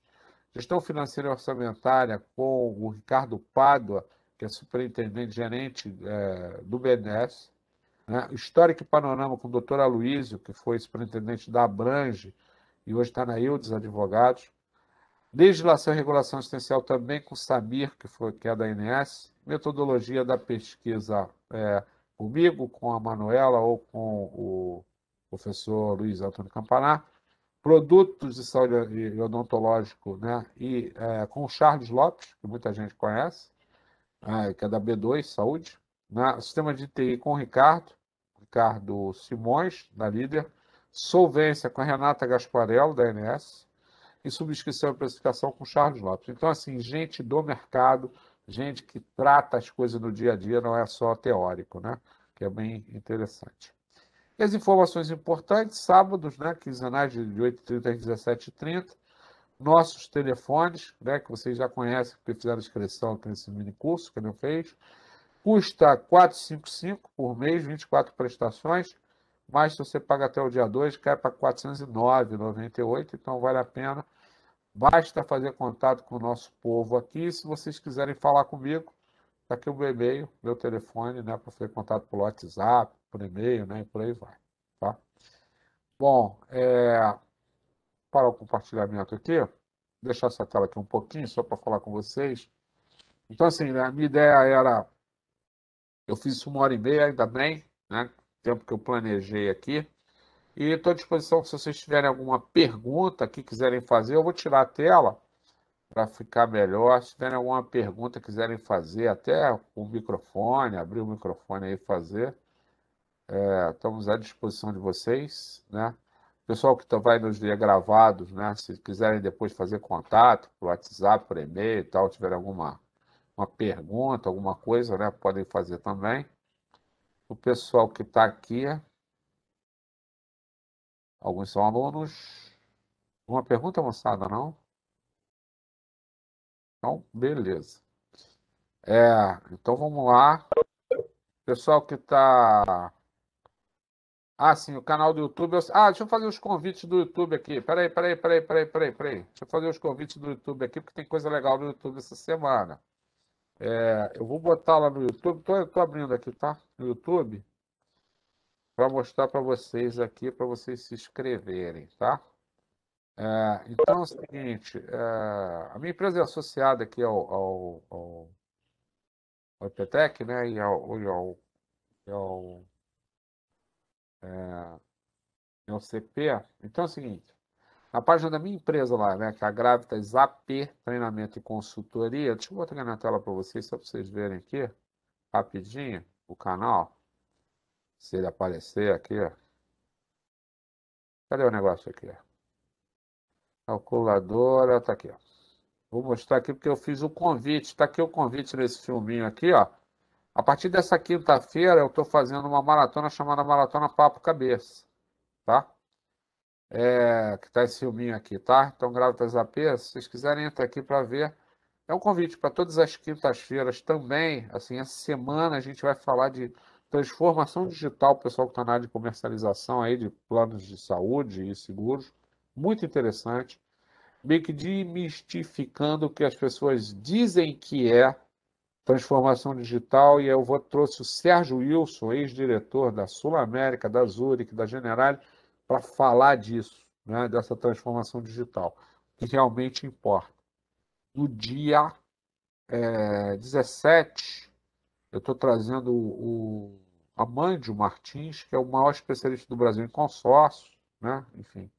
Gestão financeira e orçamentária com o Ricardo Pádua, que é superintendente, gerente do BNDES. Né? Histórico e panorama com o doutor Aloysio, que foi superintendente da Abrange e hoje está na Ildes Advogados. Legislação e regulação assistencial também com o Samir, que é da ANS. Metodologia da pesquisa comigo, com a Manuela ou com o professor Luiz Antônio Campanar. Produtos de saúde e odontológico, né? E com o Charles Lopes, que muita gente conhece, que é da B2 Saúde. Né? Sistema de TI com o Ricardo Simões, da Líder. Solvência com a Renata Gasparello, da ANS, e subscrição e precificação com Charles Lopes. Então, assim, gente do mercado, gente que trata as coisas no dia a dia, não é só teórico, né? Que é bem interessante. E as informações importantes, sábados, né, quinzenais de 8h30 às 17h30. Nossos telefones, né, que vocês já conhecem, porque fizeram inscrição aqui nesse mini curso que ele fez. Custa R$ 455 por mês, 24 prestações, mas se você paga até o dia 2, cai para R$ 409,98, então vale a pena. Basta fazer contato com o nosso povo aqui. Se vocês quiserem falar comigo, está aqui o meu e-mail, meu telefone, né, para fazer contato por WhatsApp, por e-mail, né, e por aí vai. Tá? Bom, para o compartilhamento aqui, deixar essa tela aqui um pouquinho, só para falar com vocês. Então, assim, né, a minha ideia era, eu fiz isso 1h30, ainda bem, né, tempo que eu planejei aqui, e estou à disposição, se vocês tiverem alguma pergunta que quiserem fazer, eu vou tirar a tela para ficar melhor. Se tiverem alguma pergunta que quiserem fazer, até o microfone, abrir o microfone aí e fazer, estamos à disposição de vocês, né? Pessoal que vai nos ver gravados, né? Se quiserem depois fazer contato por WhatsApp, por e-mail e tal, tiver alguma uma pergunta, alguma coisa, né? Podem fazer também. O pessoal que está aqui, alguns são alunos. Uma pergunta, moçada, não? Então, beleza. Então vamos lá. Pessoal que está. Ah, sim, o canal do YouTube. Deixa eu fazer os convites do YouTube aqui. Peraí. Deixa eu fazer os convites do YouTube aqui, porque tem coisa legal no YouTube essa semana. Eu vou botar lá no YouTube. Tô abrindo aqui, tá? No YouTube, para mostrar para vocês aqui, para vocês se inscreverem, tá? Então é o seguinte: a minha empresa é associada aqui ao EPTEC, né? E ao CP. Então é o seguinte. Na página da minha empresa lá, né, que é a Gravitas AP, Treinamento e Consultoria, deixa eu botar aqui na tela para vocês, só para vocês verem aqui, rapidinho, o canal, se ele aparecer aqui. Cadê o negócio aqui? Calculadora, tá aqui, ó. Vou mostrar aqui porque eu fiz o convite, tá aqui o convite nesse filminho aqui, ó. A partir dessa quinta-feira eu estou fazendo uma maratona chamada Maratona Papo Cabeça, tá? Que tá esse filminho aqui, tá? Então, Gravitas AP, se vocês quiserem, entra aqui para ver. É um convite para todas as quintas-feiras também. Assim, essa semana a gente vai falar de transformação digital, o pessoal que está na área de comercialização aí de planos de saúde e seguros. Muito interessante. Meio que demistificando o que as pessoas dizem que é transformação digital. E trouxe o Sérgio Wilson, ex-diretor da Sul América, da Zurich, da Generali, para falar disso, né, dessa transformação digital, que realmente importa. No dia 17, eu estou trazendo o Amândio Martins, que é o maior especialista do Brasil em consórcio, né? Enfim.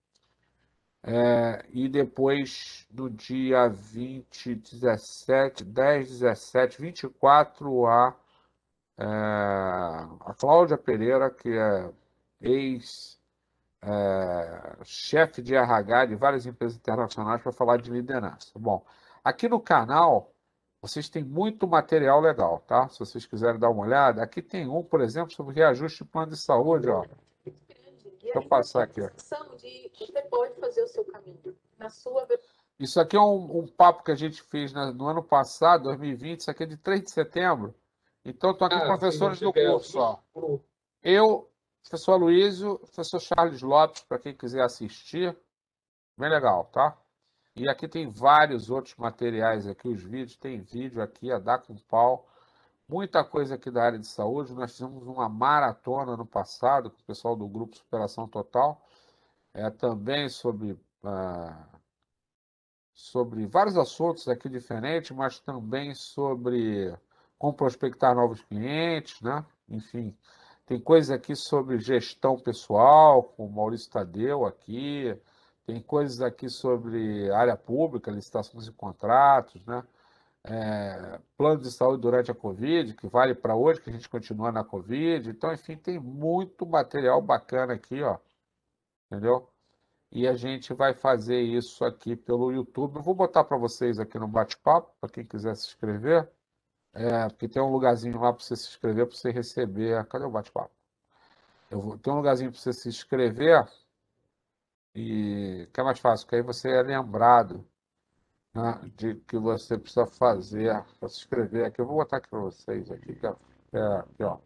E depois, no dia 20, 17, 10, 17, 24, a Cláudia Pereira, que é ex-chefe de RH de várias empresas internacionais, para falar de liderança. Bom, aqui no canal, vocês têm muito material legal, tá? Se vocês quiserem dar uma olhada, aqui tem um, por exemplo, sobre reajuste de plano de saúde, ó. Deixa eu passar aqui, ó. Você pode fazer o seu caminho na sua. Isso aqui é um papo que a gente fez no ano passado, 2020, isso aqui é de 3 de setembro. Então, estão aqui professores do curso, ó. Eu, professor Aloysio, professor Charles Lopes, para quem quiser assistir. Bem legal, tá? E aqui tem vários outros materiais aqui, os vídeos, tem vídeo aqui, a dar com pau. Muita coisa aqui da área de saúde. Nós fizemos uma maratona no passado com o pessoal do Grupo Superação Total, também sobre vários assuntos aqui diferentes, mas também sobre como prospectar novos clientes, né? Enfim, tem coisas aqui sobre gestão pessoal, com o Maurício Tadeu aqui, tem coisas aqui sobre área pública, licitações e contratos, né? Plano de saúde durante a Covid, que vale para hoje, que a gente continua na Covid. Então, enfim, tem muito material bacana aqui, ó, entendeu? E a gente vai fazer isso aqui pelo YouTube. Eu vou botar para vocês aqui no bate-papo, para quem quiser se inscrever, porque tem um lugarzinho lá para você se inscrever, para você receber. Cadê o bate-papo? Tem um lugarzinho para você se inscrever e que é mais fácil, que aí você é lembrado, né, de que você precisa fazer para se inscrever. Aqui eu vou botar aqui para vocês aqui, aqui, ó.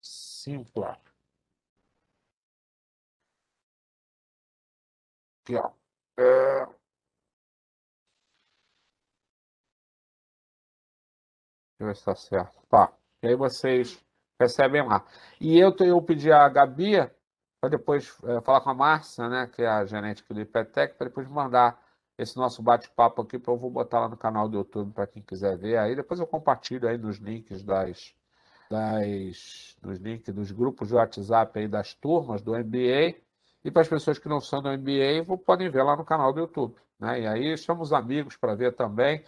Simpla. Aqui, ó. É, deixa eu ver se está certo. Tá. E aí vocês recebem lá. E eu pedi a Gabi para depois falar com a Márcia, né, que é a gerente aqui do IPTEC, para depois mandar esse nosso bate-papo aqui, eu vou botar lá no canal do YouTube para quem quiser ver. Aí depois eu compartilho aí nos links nos links dos grupos de WhatsApp aí das turmas do MBA. E para as pessoas que não são do MBA, podem ver lá no canal do YouTube, né? E aí chamo os amigos para ver também.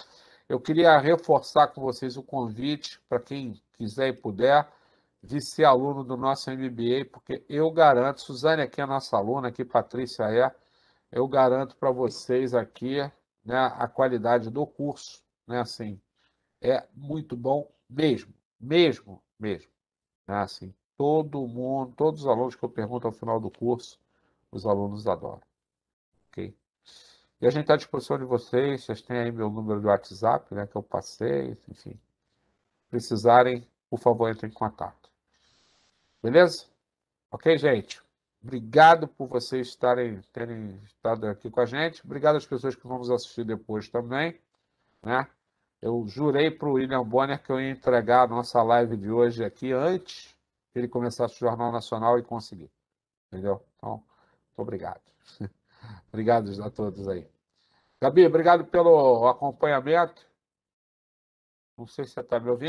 Eu queria reforçar com vocês o convite para quem quiser e puder de ser aluno do nosso MBA, porque eu garanto, Suzane aqui é a nossa aluna, aqui Patrícia eu garanto para vocês aqui, né, a qualidade do curso, né, assim, é muito bom mesmo, mesmo, né, assim, todo mundo, todos os alunos que eu pergunto ao final do curso, os alunos adoram, ok? E a gente está à disposição de vocês têm aí meu número de WhatsApp, né, que eu passei, enfim. Precisarem, por favor, entrem em contato. Beleza? Ok, gente? Obrigado por vocês terem estado aqui com a gente. Obrigado às pessoas que vão nos assistir depois também, né? Eu jurei para o William Bonner que eu ia entregar a nossa live de hoje aqui antes que ele começasse o Jornal Nacional e conseguir. Entendeu? Então, muito obrigado. Obrigado a todos aí. Gabi, obrigado pelo acompanhamento. Não sei se você está me ouvindo.